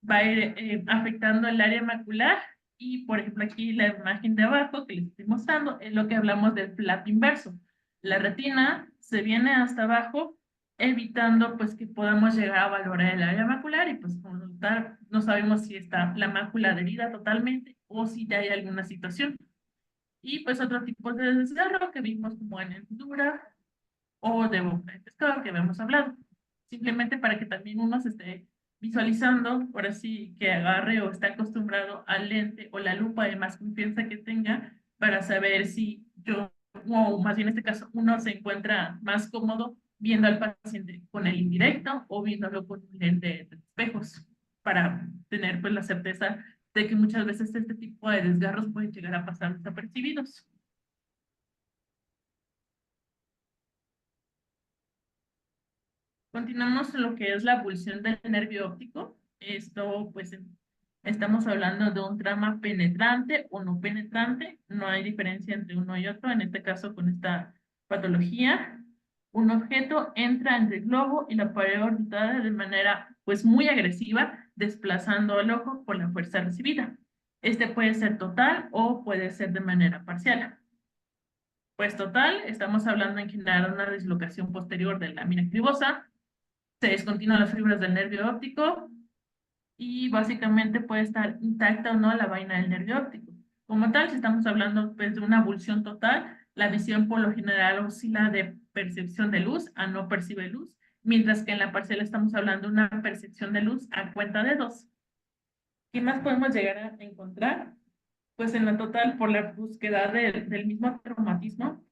va a ir afectando el área macular y, por ejemplo, aquí la imagen de abajo que les estoy mostrando es lo que hablamos del flap inverso. La retina se viene hasta abajo, evitando pues que podamos llegar a valorar el área macular y pues como tal, no sabemos si está la mácula adherida totalmente o si ya hay alguna situación. Y pues otro tipo de desgarro que vimos como en hendidura o de boca de pescado que habíamos hablado. Simplemente para que también uno se esté visualizando, por así que agarre o está acostumbrado al lente o la lupa de más confianza que tenga para saber si yo, o más bien en este caso, uno se encuentra más cómodo viendo al paciente con el indirecto o viéndolo con un lente de espejos para tener pues la certeza de que muchas veces este tipo de desgarros pueden llegar a pasar desapercibidos. Continuamos en lo que es la abulsión del nervio óptico. Esto, pues, estamos hablando de un trama penetrante o no penetrante. No hay diferencia entre uno y otro. En este caso, con esta patología, un objeto entra entre el globo y la pared orbital de manera, pues, muy agresiva, desplazando al ojo por la fuerza recibida. Este puede ser total o puede ser de manera parcial. Pues total, estamos hablando en generar una dislocación posterior de la lámina cribosa, se descontinúan las fibras del nervio óptico y básicamente puede estar intacta o no la vaina del nervio óptico. Como tal, si estamos hablando pues, de una abulsión total, la visión por lo general oscila de percepción de luz a no percibe luz, mientras que en la parcial estamos hablando de una percepción de luz a cuenta de 2. ¿Qué más podemos llegar a encontrar? Pues en la total, por la búsqueda del mismo traumatismo,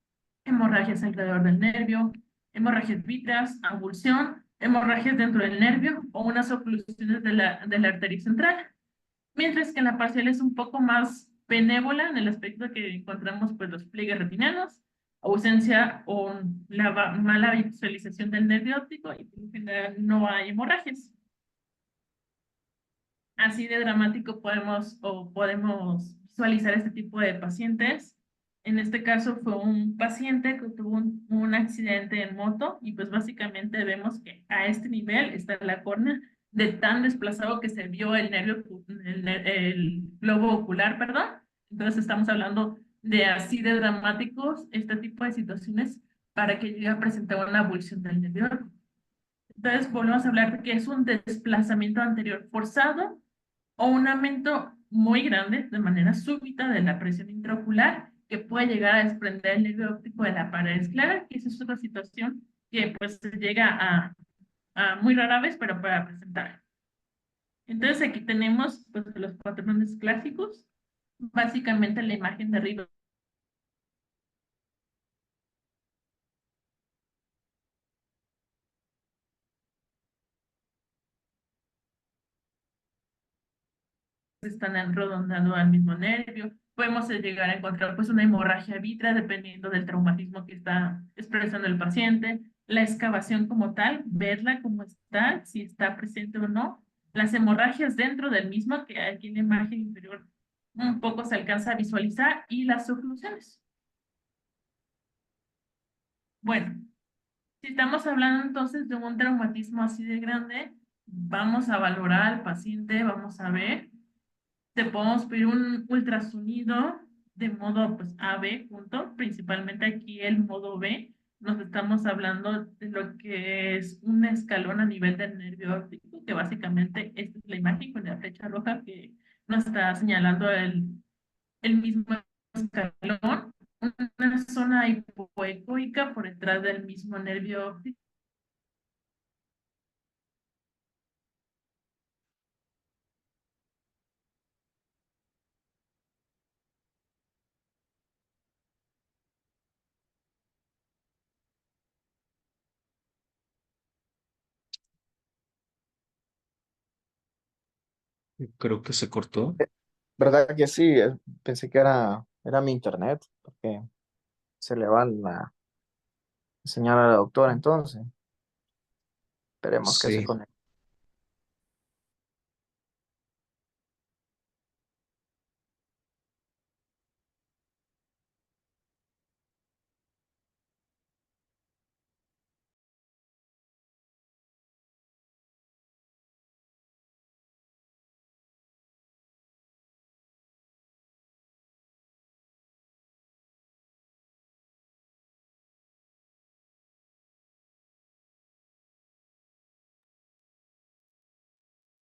hemorragias alrededor del nervio, hemorragias vítreas, avulsión, hemorragias dentro del nervio o unas oclusiones de la arteria central. Mientras que en la parcial es un poco más benévola en el aspecto de que encontramos pues, los pliegues retinianos, ausencia o la mala visualización del nervio óptico y en general no hay hemorragias. Así de dramático podemos visualizar este tipo de pacientes. En este caso fue un paciente que tuvo un accidente en moto y pues básicamente vemos que a este nivel está la córnea de tan desplazado que se vio el nervio, el globo ocular, perdón. Entonces estamos hablando de así de dramáticos este tipo de situaciones para que llegue a presentar una abulsión del nervio. Entonces volvemos a hablar de que es un desplazamiento anterior forzado o un aumento muy grande de manera súbita de la presión intraocular que puede llegar a desprender el nervio óptico de la pared esclera, que esa es otra situación que pues se llega a muy rara vez, pero para presentar. Entonces aquí tenemos pues los patrones clásicos, básicamente la imagen de arriba están redondeando al mismo nervio. Podemos llegar a encontrar pues una hemorragia vitrea dependiendo del traumatismo que está expresando el paciente, la excavación como tal, verla como está, si está presente o no, las hemorragias dentro del mismo, que aquí en la imagen inferior un poco se alcanza a visualizar, y las oclusiones. Bueno, si estamos hablando entonces de un traumatismo así de grande, vamos a valorar al paciente, vamos a ver. Te podemos pedir un ultrasonido de modo pues A-B junto, principalmente aquí el modo B. Nos estamos hablando de lo que es un escalón a nivel del nervio óptico, que básicamente esta es la imagen con la flecha roja que nos está señalando el mismo escalón, una zona hipoecoica por detrás del mismo nervio óptico. Creo que se cortó. ¿Verdad que sí? Pensé que era mi internet, porque se le va Señala la doctora entonces. Esperemos que se Sí, conecte.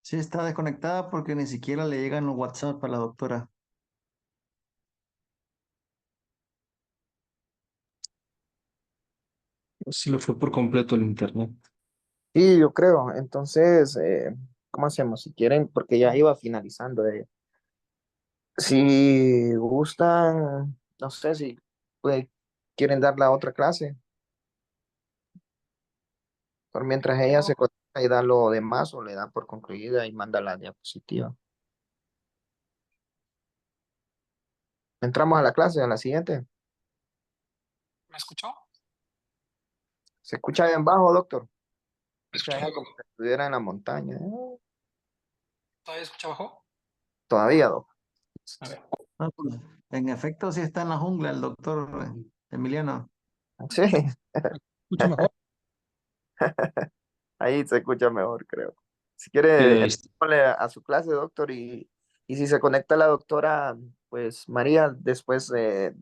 Sí, está desconectada porque ni siquiera le llegan los WhatsApp a la doctora. sí le fue por completo el internet. Sí, yo creo. Entonces, ¿cómo hacemos? Si quieren, porque ya iba finalizando. Si gustan, no sé si pues, quieren dar la otra clase, por mientras ella se conecta y da lo demás o le da por concluida y manda la diapositiva. Entramos a la clase, a la siguiente. ¿Me escuchó? Se escucha bien bajo, doctor. ¿Me Escucha escucha? allá como si estuviera en la montaña. ¿Todavía escucha abajo? Todavía, doctor. A ver. Ah, pues, en efecto, sí está en la jungla el doctor Emiliano. Sí, ¿Escucha mejor? ahí se escucha mejor, creo. Si Sí, quiere, ahí está. entrémosle a su clase, doctor, y si se conecta la doctora, pues María, después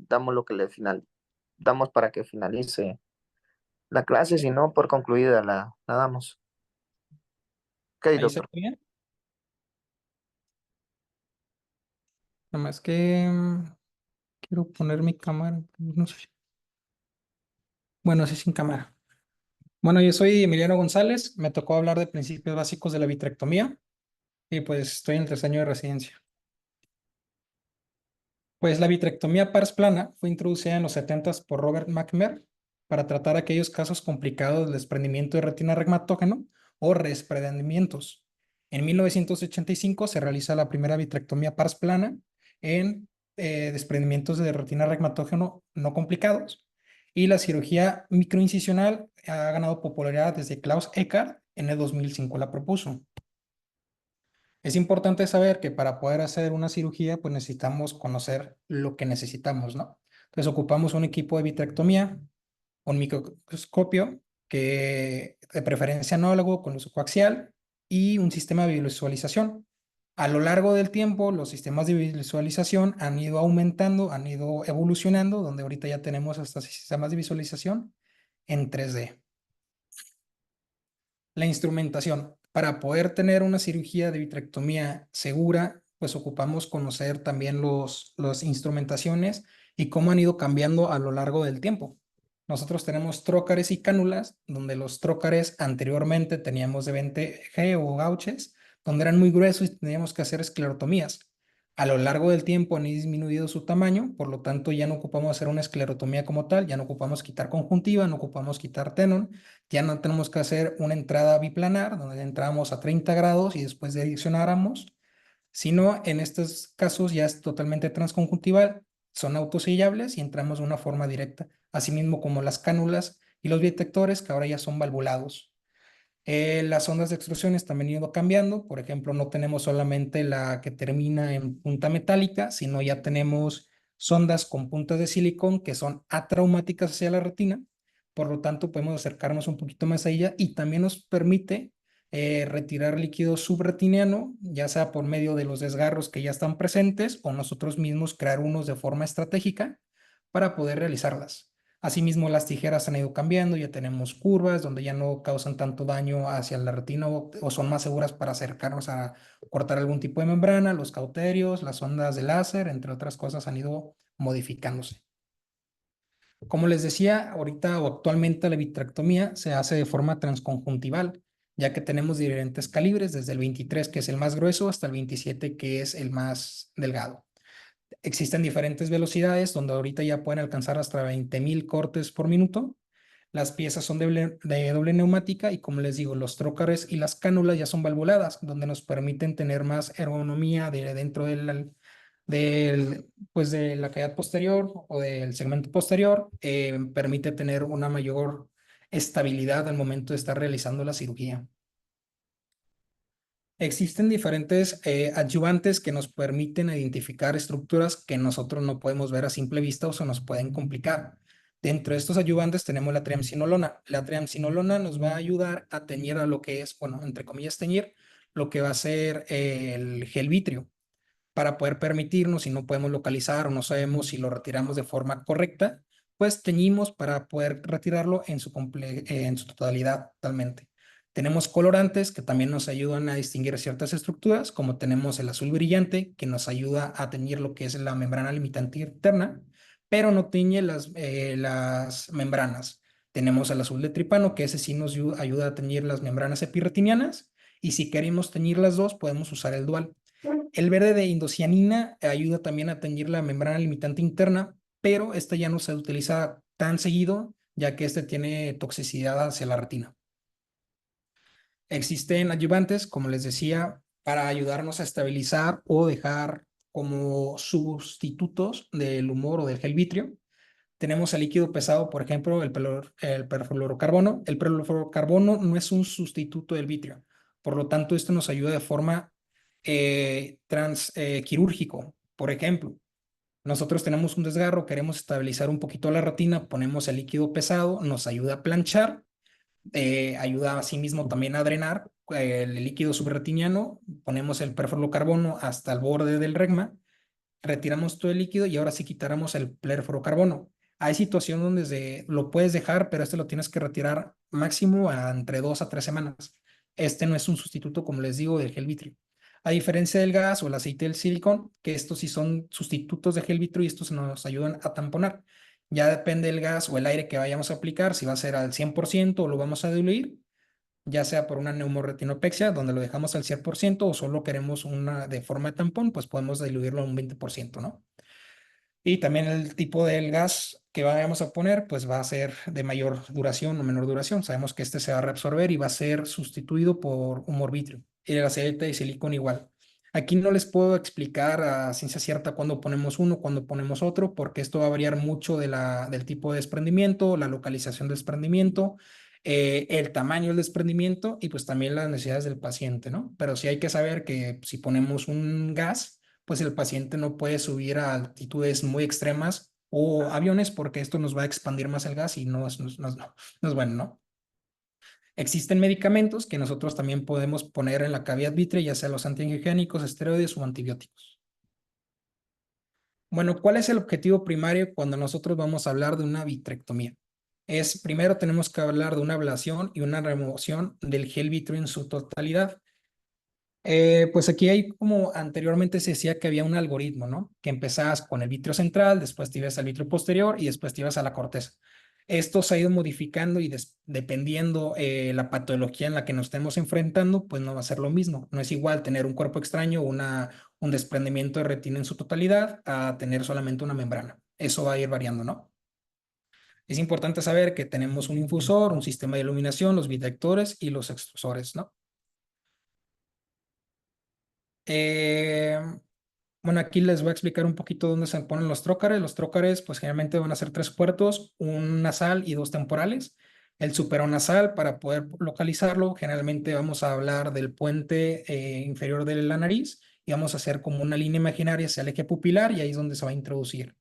damos lo que damos para que finalice la clase, si no, por concluida la damos. Ok, ¿Ahí se doctor. ve bien? Nada más que quiero poner mi cámara. No sé. Bueno, sí, sin cámara. Bueno, yo soy Emiliano González. Me tocó hablar de principios básicos de la vitrectomía y pues estoy en el tercer año de residencia. Pues la vitrectomía pars plana fue introducida en los 70 por Robert McMer para tratar aquellos casos complicados del desprendimiento de retina reumatógeno o desprendimientos. En 1985 se realiza la primera vitrectomía pars plana en desprendimientos de retina reumatógeno no complicados y la cirugía microincisional ha ganado popularidad desde Klaus Eckert en el 2005 la propuso. Es importante saber que para poder hacer una cirugía, pues necesitamos conocer lo que necesitamos, ¿no? Entonces ocupamos un equipo de vitrectomía, un microscopio que de preferencia análogo con uso coaxial y un sistema de visualización. A lo largo del tiempo, los sistemas de visualización han ido aumentando, han ido evolucionando, donde ahorita ya tenemos hasta sistemas de visualización en 3D. La instrumentación. Para poder tener una cirugía de vitrectomía segura, pues ocupamos conocer también las instrumentaciones y cómo han ido cambiando a lo largo del tiempo. Nosotros tenemos trócares y cánulas, donde los trócares anteriormente teníamos de 20G o gauches, donde eran muy gruesos y teníamos que hacer esclerotomías. A lo largo del tiempo han disminuido su tamaño, por lo tanto ya no ocupamos hacer una esclerotomía como tal, ya no ocupamos quitar conjuntiva, no ocupamos quitar tenon, ya no tenemos que hacer una entrada biplanar, donde entramos a 30 grados y después direccionáramos, sino en estos casos ya es totalmente transconjuntival, son autosellables y entramos de una forma directa, asimismo como las cánulas y los detectores que ahora ya son valvulados. Las ondas de extrusiones también han ido cambiando. Por ejemplo, no tenemos solamente la que termina en punta metálica, sino ya tenemos sondas con puntas de silicón que son atraumáticas hacia la retina. Por lo tanto, podemos acercarnos un poquito más a ella y también nos permite retirar líquido subretiniano, ya sea por medio de los desgarros que ya están presentes o nosotros mismos crear unos de forma estratégica para poder realizarlas. Asimismo, las tijeras han ido cambiando, ya tenemos curvas donde ya no causan tanto daño hacia la retina o son más seguras para acercarnos a cortar algún tipo de membrana, los cauterios, las ondas de láser, entre otras cosas, han ido modificándose. Como les decía, ahorita o actualmente la vitrectomía se hace de forma transconjuntival, ya que tenemos diferentes calibres, desde el 23, que es el más grueso, hasta el 27, que es el más delgado. Existen diferentes velocidades donde ahorita ya pueden alcanzar hasta 20,000 cortes por minuto. Las piezas son de doble neumática y como les digo, los trócares y las cánulas ya son valvuladas, donde nos permiten tener más ergonomía dentro de pues de la cavidad posterior o del segmento posterior, permite tener una mayor estabilidad al momento de estar realizando la cirugía. Existen diferentes adyuvantes que nos permiten identificar estructuras que nosotros no podemos ver a simple vista o se nos pueden complicar. Dentro de estos adyuvantes tenemos la triamcinolona. La triamcinolona nos va a ayudar a teñir a lo que es, bueno, entre comillas, teñir lo que va a ser el gel vitrio para poder permitirnos, si no podemos localizar o no sabemos si lo retiramos de forma correcta, pues teñimos para poder retirarlo en su totalidad totalmente. Tenemos colorantes que también nos ayudan a distinguir ciertas estructuras, como tenemos el azul brillante, que nos ayuda a teñir lo que es la membrana limitante interna, pero no tiñe las membranas. Tenemos el azul de tripano, que ese sí nos ayuda a teñir las membranas epirretinianas, y si queremos teñir las dos, podemos usar el dual. El verde de indocianina ayuda también a teñir la membrana limitante interna, pero esta ya no se utiliza tan seguido, ya que este tiene toxicidad hacia la retina. Existen adyuvantes, como les decía, para ayudarnos a estabilizar o dejar como sustitutos del humor o del gel vitrio. Tenemos el líquido pesado, por ejemplo, el perfluorocarbono. El perfluorocarbono no es un sustituto del vitrio, por lo tanto, esto nos ayuda de forma quirúrgico. Por ejemplo, nosotros tenemos un desgarro, queremos estabilizar un poquito la retina, ponemos el líquido pesado, nos ayuda a planchar, ayuda asimismo también a drenar el líquido subretiniano, ponemos el perfluorocarbono hasta el borde del regma, retiramos todo el líquido y ahora sí quitáramos el perfluorocarbono. Hay situaciones donde lo puedes dejar, pero este lo tienes que retirar máximo entre 2 a 3 semanas. Este no es un sustituto, como les digo, del gel vitrio. A diferencia del gas o el aceite del silicón, que estos sí son sustitutos de gel vitrio y estos nos ayudan a tamponar. Ya depende del gas o el aire que vayamos a aplicar, si va a ser al 100% o lo vamos a diluir, ya sea por una neumoretinopexia, donde lo dejamos al 100%, o solo queremos una de forma de tampón, pues podemos diluirlo a un 20%, ¿no? Y también el tipo del gas que vayamos a poner, pues va a ser de mayor duración o menor duración. Sabemos que este se va a reabsorber y va a ser sustituido por humor vitrio. Y el aceite de silicón igual. Aquí no les puedo explicar a ciencia cierta cuándo ponemos uno, cuándo ponemos otro, porque esto va a variar mucho del tipo de desprendimiento, la localización del desprendimiento, el tamaño del desprendimiento y pues también las necesidades del paciente, ¿no? Pero sí hay que saber que si ponemos un gas, pues el paciente no puede subir a altitudes muy extremas o aviones porque esto nos va a expandir más el gas y no es bueno, ¿no? Existen medicamentos que nosotros también podemos poner en la cavidad vitrea, ya sea los antiangiogénicos, esteroides o antibióticos. Bueno, ¿cuál es el objetivo primario cuando nosotros vamos a hablar de una vitrectomía? Primero tenemos que hablar de una ablación y una remoción del gel vitreo en su totalidad. Pues aquí hay como anteriormente se decía que había un algoritmo, ¿no? Que empezabas con el vitrio central, después te ibas al vitrio posterior y después te ibas a la corteza. Esto se ha ido modificando y dependiendo la patología en la que nos estemos enfrentando, pues no va a ser lo mismo. No es igual tener un cuerpo extraño o un desprendimiento de retina en su totalidad a tener solamente una membrana. Eso va a ir variando, ¿no? Es importante saber que tenemos un infusor, un sistema de iluminación, los bitectores y los extrusores, ¿no? Eh, bueno, aquí les voy a explicar un poquito dónde se ponen los trócares. Los trócares, pues generalmente van a ser 3 puertos, un nasal y 2 temporales. El superonasal, para poder localizarlo, generalmente vamos a hablar del puente inferior de la nariz y vamos a hacer como una línea imaginaria hacia el eje pupilar y ahí es donde se va a introducir.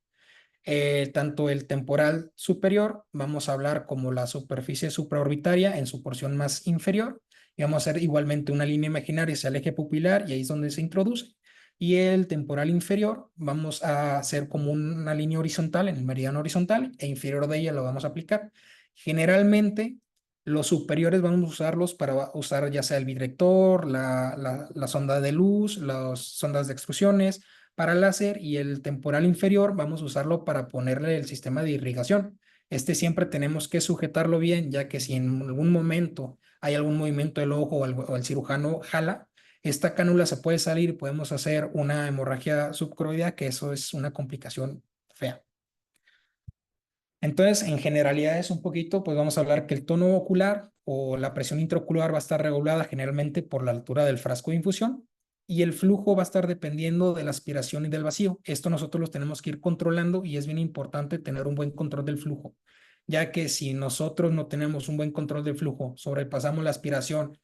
Tanto el temporal superior, vamos a hablar como la superficie supraorbitaria en su porción más inferior y vamos a hacer igualmente una línea imaginaria hacia el eje pupilar y ahí es donde se introduce. Y el temporal inferior vamos a hacer como una línea horizontal en el meridiano horizontal e inferior de ella lo vamos a aplicar. Generalmente los superiores vamos a usarlos para usar ya sea el bidrector, la sonda de luz, las sondas de extrusiones para láser y el temporal inferior vamos a usarlo para ponerle el sistema de irrigación. Este siempre tenemos que sujetarlo bien, ya que si en algún momento hay algún movimiento del ojo o el cirujano jala, esta cánula se puede salir y podemos hacer una hemorragia subcoroidea, que eso es una complicación fea. Entonces, en generalidades un poquito, pues vamos a hablar que el tono ocular o la presión intraocular va a estar regulada generalmente por la altura del frasco de infusión y el flujo va a estar dependiendo de la aspiración y del vacío. Esto nosotros los tenemos que ir controlando y es bien importante tener un buen control del flujo, ya que si nosotros no tenemos un buen control del flujo, sobrepasamos la aspiración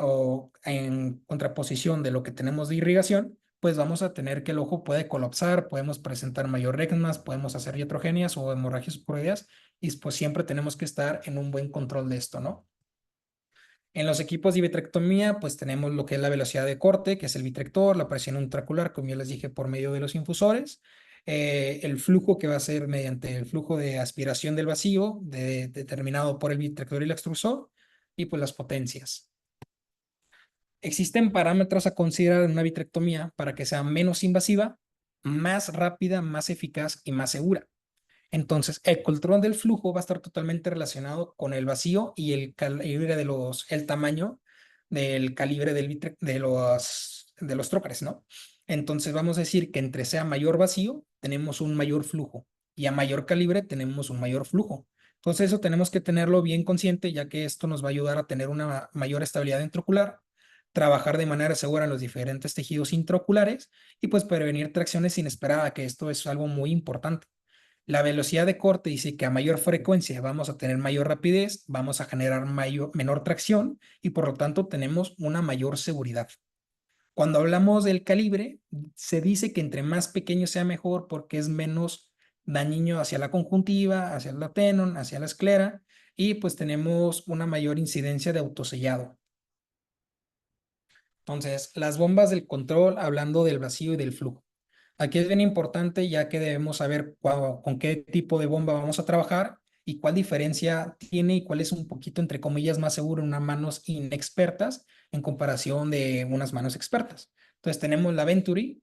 o en contraposición de lo que tenemos de irrigación, pues vamos a tener que el ojo puede colapsar, podemos presentar mayor regmas, podemos hacer iatrogenias o hemorragias suprarrenales y pues siempre tenemos que estar en un buen control de esto, ¿no? En los equipos de vitrectomía, pues tenemos lo que es la velocidad de corte, que es el vitrector, la presión intraocular, como ya les dije, por medio de los infusores, el flujo que va a ser mediante el flujo de aspiración del vacío, determinado por el vitrector y el extrusor, y pues las potencias. Existen parámetros a considerar en una vitrectomía para que sea menos invasiva, más rápida, más eficaz y más segura. Entonces, el control del flujo va a estar totalmente relacionado con el vacío y el calibre el tamaño del calibre de los trócares, ¿no? Entonces, vamos a decir que entre sea mayor vacío, tenemos un mayor flujo y a mayor calibre tenemos un mayor flujo. Entonces, eso tenemos que tenerlo bien consciente, ya que esto nos va a ayudar a tener una mayor estabilidad intraocular, trabajar de manera segura en los diferentes tejidos intraoculares y pues prevenir tracciones inesperadas, que esto es algo muy importante. La velocidad de corte dice que a mayor frecuencia vamos a tener mayor rapidez, vamos a generar menor tracción y por lo tanto tenemos una mayor seguridad. Cuando hablamos del calibre, se dice que entre más pequeño sea mejor porque es menos dañino hacia la conjuntiva, hacia el atenon, hacia la esclera y pues tenemos una mayor incidencia de autosellado. Entonces, las bombas del control, hablando del vacío y del flujo. Aquí es bien importante ya que debemos saber con qué tipo de bomba vamos a trabajar y cuál diferencia tiene y cuál es un poquito, entre comillas, más seguro en unas manos inexpertas en comparación de unas manos expertas. Entonces tenemos la Venturi,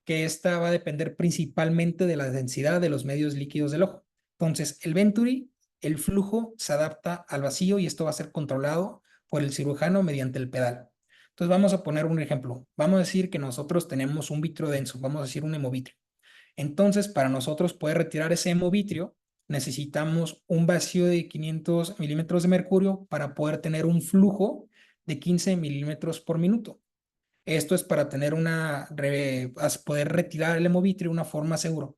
que esta va a depender principalmente de la densidad de los medios líquidos del ojo. Entonces el Venturi, el flujo se adapta al vacío y esto va a ser controlado por el cirujano mediante el pedal. Entonces vamos a poner un ejemplo. Vamos a decir que nosotros tenemos un vitrio denso, vamos a decir un hemovitrio. Entonces, para nosotros poder retirar ese hemovitrio, necesitamos un vacío de 500 milímetros de mercurio para poder tener un flujo de 15 milímetros por minuto. Esto es para tener poder retirar el hemovitrio de una forma segura.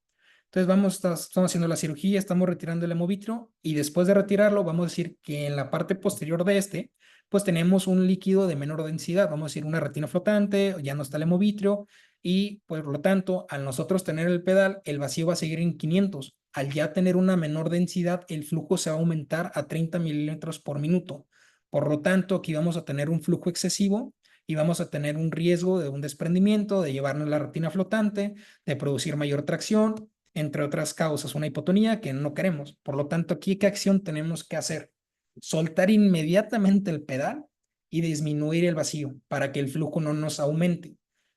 Entonces estamos haciendo la cirugía, estamos retirando el hemovitrio y después de retirarlo vamos a decir que en la parte posterior de pues tenemos un líquido de menor densidad, vamos a decir una retina flotante, ya no está el hemovitrio y por lo tanto al nosotros tener el pedal, el vacío va a seguir en 500. Al ya tener una menor densidad, el flujo se va a aumentar a 30 milímetros por minuto. Por lo tanto, aquí vamos a tener un flujo excesivo y vamos a tener un riesgo de un desprendimiento, de llevarnos la retina flotante, de producir mayor tracción, entre otras causas, una hipotonía que no queremos. Por lo tanto, aquí, ¿qué acción tenemos que hacer? Soltar inmediatamente el pedal y disminuir el vacío para que el flujo no nos aumente.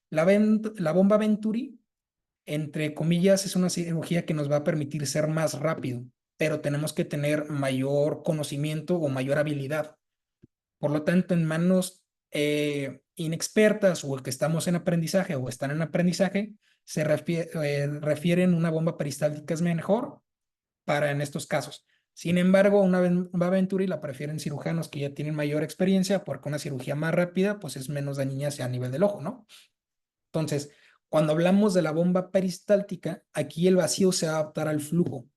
La bomba Venturi, entre comillas, es una cirugía que nos va a permitir ser más rápido, pero tenemos que tener mayor conocimiento o mayor habilidad. Por lo tanto, en manos inexpertas o el que estamos en aprendizaje o están en aprendizaje, refieren una bomba peristáltica es mejor para en estos casos. Sin embargo, una bomba Venturi la prefieren cirujanos que ya tienen mayor experiencia porque una cirugía más rápida pues es menos dañina a nivel del ojo, ¿no? Entonces, cuando hablamos de la bomba peristáltica, aquí el vacío se va a adaptar al flujo.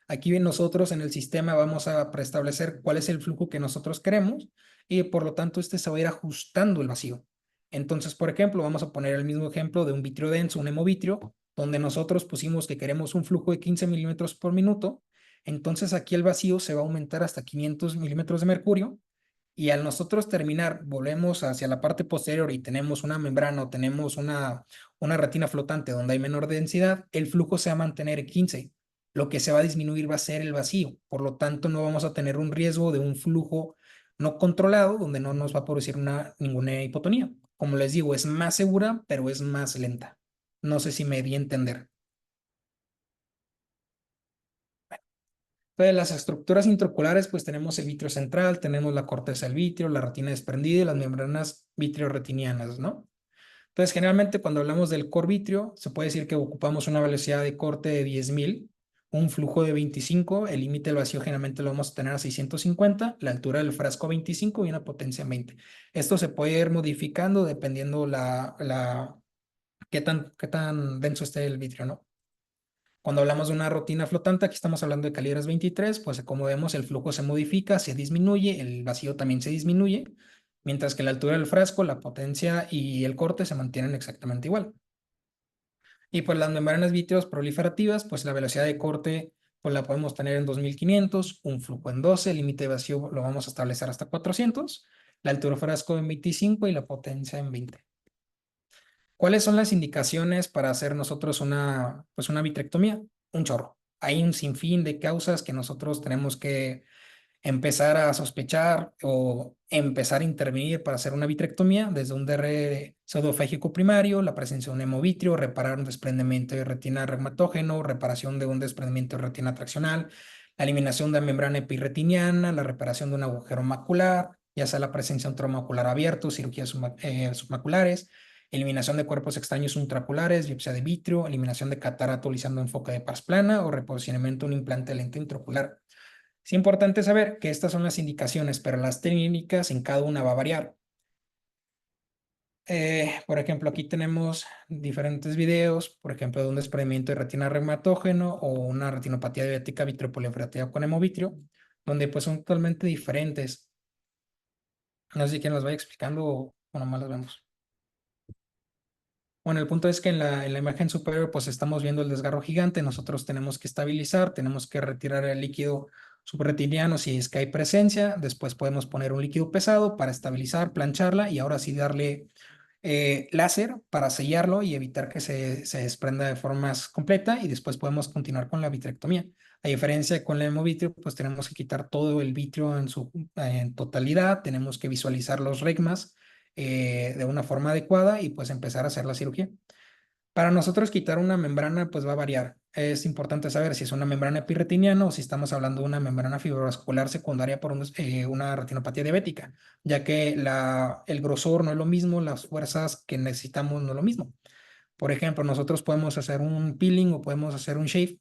Aquí nosotros en el sistema vamos a preestablecer cuál es el flujo que nosotros queremos y por lo tanto este se va a ir ajustando el vacío. Entonces, por ejemplo, vamos a poner el mismo ejemplo de un vitrio denso, un hemovitrio, donde nosotros pusimos que queremos un flujo de 15 milímetros por minuto. Entonces aquí el vacío se va a aumentar hasta 500 milímetros de mercurio y al nosotros terminar, volvemos hacia la parte posterior y tenemos una membrana o tenemos una retina flotante donde hay menor densidad, el flujo se va a mantener en 15. Lo que se va a disminuir va a ser el vacío. Por lo tanto, no vamos a tener un riesgo de un flujo no controlado donde no nos va a producir ninguna hipotonía. Como les digo, es más segura, pero es más lenta. No sé si me di a entender. Entonces, las estructuras intraoculares, pues tenemos el vitrio central, tenemos la corteza del vitrio, la retina desprendida y las membranas vitreoretinianas, ¿no? Entonces, generalmente cuando hablamos del corvitrio, se puede decir que ocupamos una velocidad de corte de 10.000 un flujo de 25, el límite del vacío generalmente lo vamos a tener a 650, la altura del frasco 25 y una potencia en 20. Esto se puede ir modificando dependiendo qué tan denso esté el vidrio, ¿no? Cuando hablamos de una rutina flotante, aquí estamos hablando de calibres 23, pues como vemos el flujo se modifica, se disminuye, el vacío también se disminuye, mientras que la altura del frasco, la potencia y el corte se mantienen exactamente igual. Y pues las membranas vítreos proliferativas, pues la velocidad de corte pues la podemos tener en 2500, un flujo en 12, el límite de vacío lo vamos a establecer hasta 400, la altura del frasco en 25 y la potencia en 20. ¿Cuáles son las indicaciones para hacer nosotros pues una vitrectomía? Un chorro. Hay un sinfín de causas que nosotros tenemos que empezar a sospechar o empezar a intervenir para hacer una vitrectomía, desde un DR pseudofágico primario, la presencia de un hemovitrio, reparar un desprendimiento de retina reumatógeno, reparación de un desprendimiento de retina traccional, la eliminación de la membrana epirretiniana, la reparación de un agujero macular, ya sea la presencia de un trauma ocular abierto, cirugías submaculares, eliminación de cuerpos extraños intraoculares, biopsia de vitrio, eliminación de catarato utilizando enfoque de pars plana o reposicionamiento de un implante de lente intraocular. Es importante saber que estas son las indicaciones, pero las técnicas en cada una va a variar. Por ejemplo, aquí tenemos diferentes videos, por ejemplo, de un desprendimiento de retina reumatógeno o una retinopatía diabética vitreopolioferativa con hemovitrio, donde pues son totalmente diferentes. No sé si quieren los vaya explicando o nomás los vemos. Bueno, el punto es que en la imagen superior pues estamos viendo el desgarro gigante, nosotros tenemos que estabilizar, tenemos que retirar el líquido subretiniano si es que hay presencia, después podemos poner un líquido pesado para estabilizar, plancharla y ahora sí darle láser para sellarlo y evitar que se desprenda de forma más completa y después podemos continuar con la vitrectomía. A diferencia con el hemovitrio, pues tenemos que quitar todo el vitrio en totalidad, tenemos que visualizar los regmas de una forma adecuada y pues empezar a hacer la cirugía. Para nosotros quitar una membrana pues va a variar. Es importante saber si es una membrana epirretiniana o si estamos hablando de una membrana fibrovascular secundaria por una retinopatía diabética, ya que el grosor no es lo mismo, las fuerzas que necesitamos no es lo mismo. Por ejemplo, nosotros podemos hacer un peeling o podemos hacer un shave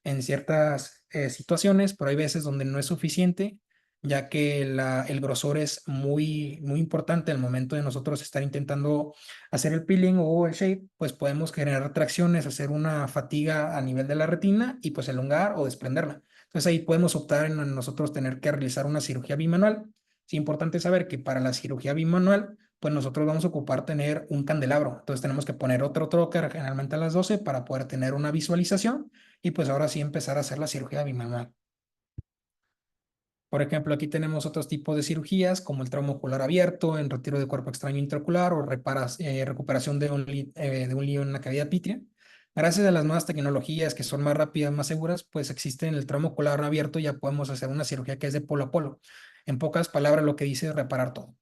en ciertas situaciones, pero hay veces donde no es suficiente, ya que el grosor es muy importante al momento de nosotros estar intentando hacer el peeling o el shape, pues podemos generar tracciones, hacer una fatiga a nivel de la retina y pues elongar o desprenderla. Entonces ahí podemos optar en nosotros tener que realizar una cirugía bimanual. Es importante saber que para la cirugía bimanual, pues nosotros vamos a ocupar tener un candelabro. Entonces tenemos que poner otro trocar generalmente a las 12 para poder tener una visualización y pues ahora sí empezar a hacer la cirugía bimanual. Por ejemplo, aquí tenemos otros tipos de cirugías como el trauma ocular abierto, en retiro de cuerpo extraño intraocular o recuperación de un lío en la cavidad vitrea. Gracias a las nuevas tecnologías que son más rápidas, más seguras, pues existe en el trauma ocular abierto, ya podemos hacer una cirugía que es de polo a polo. En pocas palabras, lo que dice es reparar todo.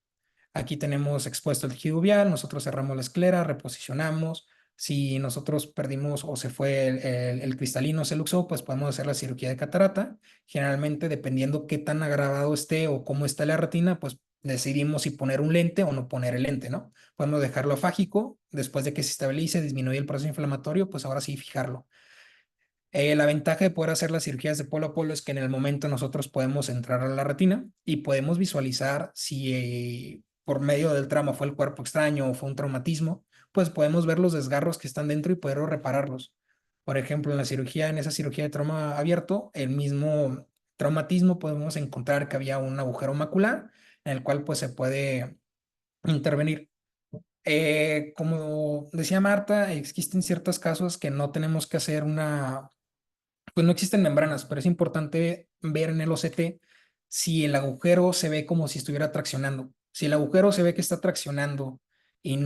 Aquí tenemos expuesto el tejido uveal, nosotros cerramos la esclera, reposicionamos. Si nosotros perdimos o se fue el cristalino, se luxó, pues podemos hacer la cirugía de catarata. Generalmente, dependiendo qué tan agravado esté o cómo está la retina, pues decidimos si poner un lente o no poner el lente, ¿no? Podemos dejarlo afágico, después de que se estabilice, disminuye el proceso inflamatorio, pues ahora sí fijarlo. La ventaja de poder hacer las cirugías de polo a polo es que en el momento nosotros podemos entrar a la retina y podemos visualizar si por medio del trauma fue el cuerpo extraño o fue un traumatismo, pues podemos ver los desgarros que están dentro y poder repararlos. Por ejemplo, en esa cirugía de trauma abierto, el mismo traumatismo podemos encontrar que había un agujero macular en el cual pues se puede intervenir. Como decía Marta, existen ciertos casos que no tenemos que hacer pues no existen membranas, pero es importante ver en el OCT si el agujero se ve como si estuviera traccionando. Si el agujero se ve que está traccionando y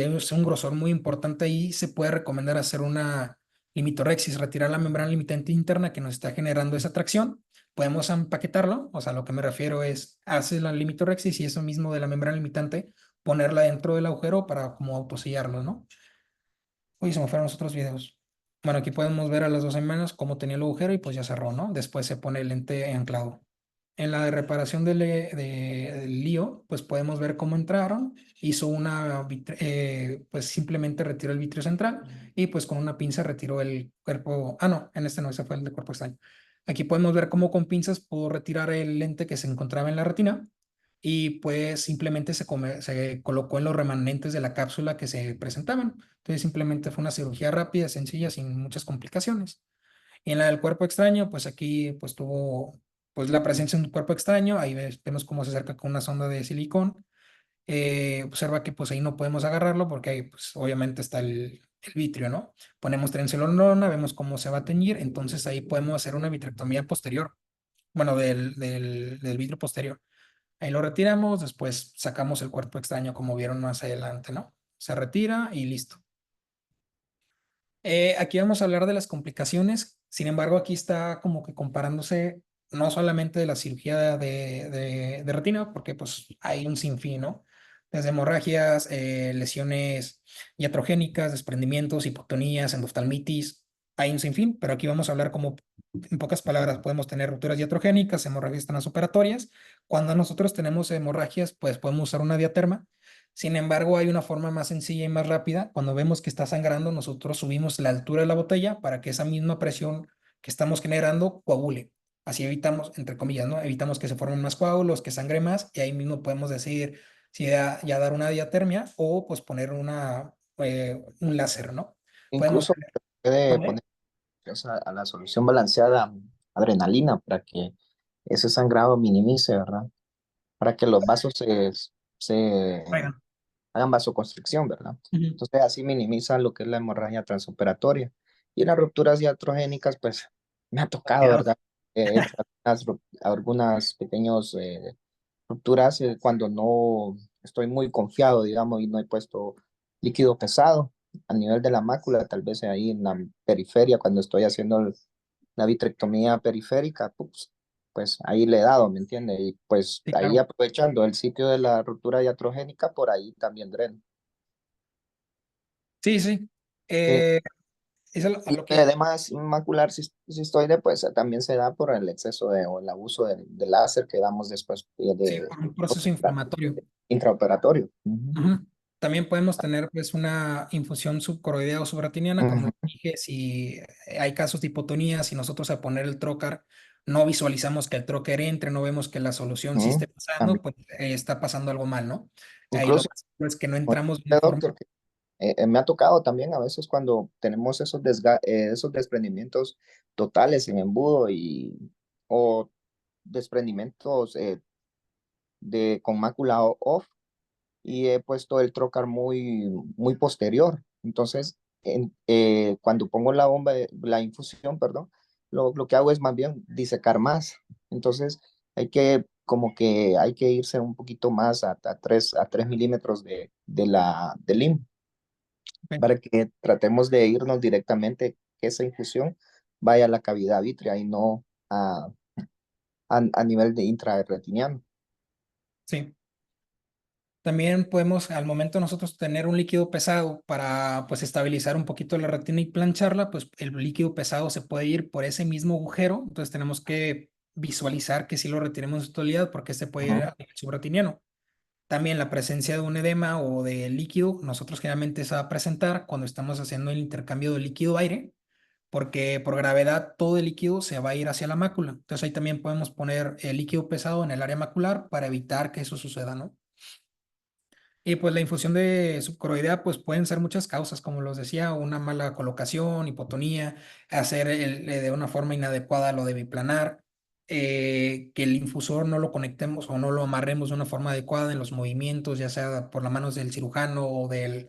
es un grosor muy importante ahí, se puede recomendar hacer una limitorexis, retirar la membrana limitante interna que nos está generando esa tracción. Podemos empaquetarlo, o sea, lo que me refiero es, hacer la limitorexis y eso mismo de la membrana limitante, ponerla dentro del agujero para como autosellarlo, ¿no? Uy, se me fueron los otros videos. Bueno, aquí podemos ver a las 2 semanas cómo tenía el agujero y pues ya cerró, ¿no? Después se pone el lente anclado. En la de reparación del lío, pues podemos ver cómo entraron. Hizo pues simplemente retiró el vitrio central y pues con una pinza retiró el cuerpo. Ah, no, en este no, ese fue el de cuerpo extraño. Aquí podemos ver cómo con pinzas pudo retirar el lente que se encontraba en la retina y pues simplemente se colocó en los remanentes de la cápsula que se presentaban. Entonces simplemente fue una cirugía rápida, sencilla, sin muchas complicaciones. Y en la del cuerpo extraño, pues aquí pues tuvo pues la presencia de un cuerpo extraño, ahí vemos cómo se acerca con una sonda de silicón. Observa que pues ahí no podemos agarrarlo porque ahí pues obviamente está el vitrio, ¿no? Ponemos trencenolona, vemos cómo se va a teñir, entonces ahí podemos hacer una vitrectomía posterior, bueno, del vitrio posterior. Ahí lo retiramos, después sacamos el cuerpo extraño como vieron más adelante, ¿no? Se retira y listo. Aquí vamos a hablar de las complicaciones, sin embargo, aquí está como que comparándose no solamente de la cirugía de retina, porque pues hay un sinfín, ¿no? Desde hemorragias, lesiones iatrogénicas, desprendimientos, hipotonías, endoftalmitis, hay un sinfín, pero aquí vamos a hablar como, en pocas palabras, podemos tener rupturas iatrogénicas, hemorragias transoperatorias. Cuando nosotros tenemos hemorragias, pues podemos usar una diaterma. Sin embargo, hay una forma más sencilla y más rápida. Cuando vemos que está sangrando, nosotros subimos la altura de la botella para que esa misma presión que estamos generando coagule. Así evitamos, entre comillas, ¿no? Evitamos que se formen más coágulos, que sangre más, y ahí mismo podemos decidir si ya dar una diatermia o pues poner un láser, ¿no? Podemos Incluso tener... puede ¿Mande? poner a la solución balanceada adrenalina para que ese sangrado minimice, ¿verdad? Para que los vasos se Oigan. hagan vasoconstricción, ¿verdad? Ujú. Entonces así minimiza lo que es la hemorragia transoperatoria. Y las rupturas iatrogénicas, pues me ha tocado, Cuidado. ¿verdad? He hecho algunas pequeñas rupturas cuando no estoy muy confiado, digamos, y no he puesto líquido pesado a nivel de la mácula, tal vez ahí en la periferia, cuando estoy haciendo la vitrectomía periférica, pues ahí le he dado, ¿me entiende? Y pues Sí, ahí claro. aprovechando el sitio de la ruptura iatrogénica, por ahí también dreno. Sí, sí. Sí. Eh, es a Y lo que... además, macular cistoide, pues también se da por el exceso o el abuso de láser que damos después Sí, por un proceso inflamatorio. intraoperatorio. Ujú. Ujú. También podemos tener pues una infusión subcoroidea o subretiniana, como Ujú. dije, si hay casos de hipotonía, si nosotros al poner el trocar no visualizamos que el trocar entre, no vemos que la solución sí esté Ujú. pasando, También. pues está pasando algo mal, ¿no? Ahí lo Incluso, que pasa es que no como entramos de dice una forma... doctor, que, me ha tocado también a veces cuando tenemos esos desprendimientos totales en embudo o desprendimientos con mácula off, y he puesto el trocar muy posterior. Entonces, cuando pongo la infusión, perdón, lo que hago es más bien disecar más. Entonces, como que hay que irse un poquito más a 3 milímetros del IM Ok. para que tratemos de irnos directamente, que esa infusión vaya a la cavidad vítrea y no a nivel de intraretiniano. Sí. También podemos, al momento nosotros tener un líquido pesado para pues estabilizar un poquito la retina y plancharla, pues el líquido pesado se puede ir por ese mismo agujero, entonces tenemos que visualizar que sí lo retiremos en su totalidad porque este puede ir Ujú. al subretiniano. También la presencia de un edema o de líquido, nosotros generalmente se va a presentar cuando estamos haciendo el intercambio de líquido-aire, porque por gravedad todo el líquido se va a ir hacia la mácula. Entonces ahí también podemos poner el líquido pesado en el área macular para evitar que eso suceda, ¿no? Y pues la infusión de subcoroidea, pues pueden ser muchas causas, como los decía, una mala colocación, hipotonía, hacer de una forma inadecuada lo de biplanar, que el infusor no lo conectemos o no lo amarremos de una forma adecuada en los movimientos, ya sea por las manos del cirujano o del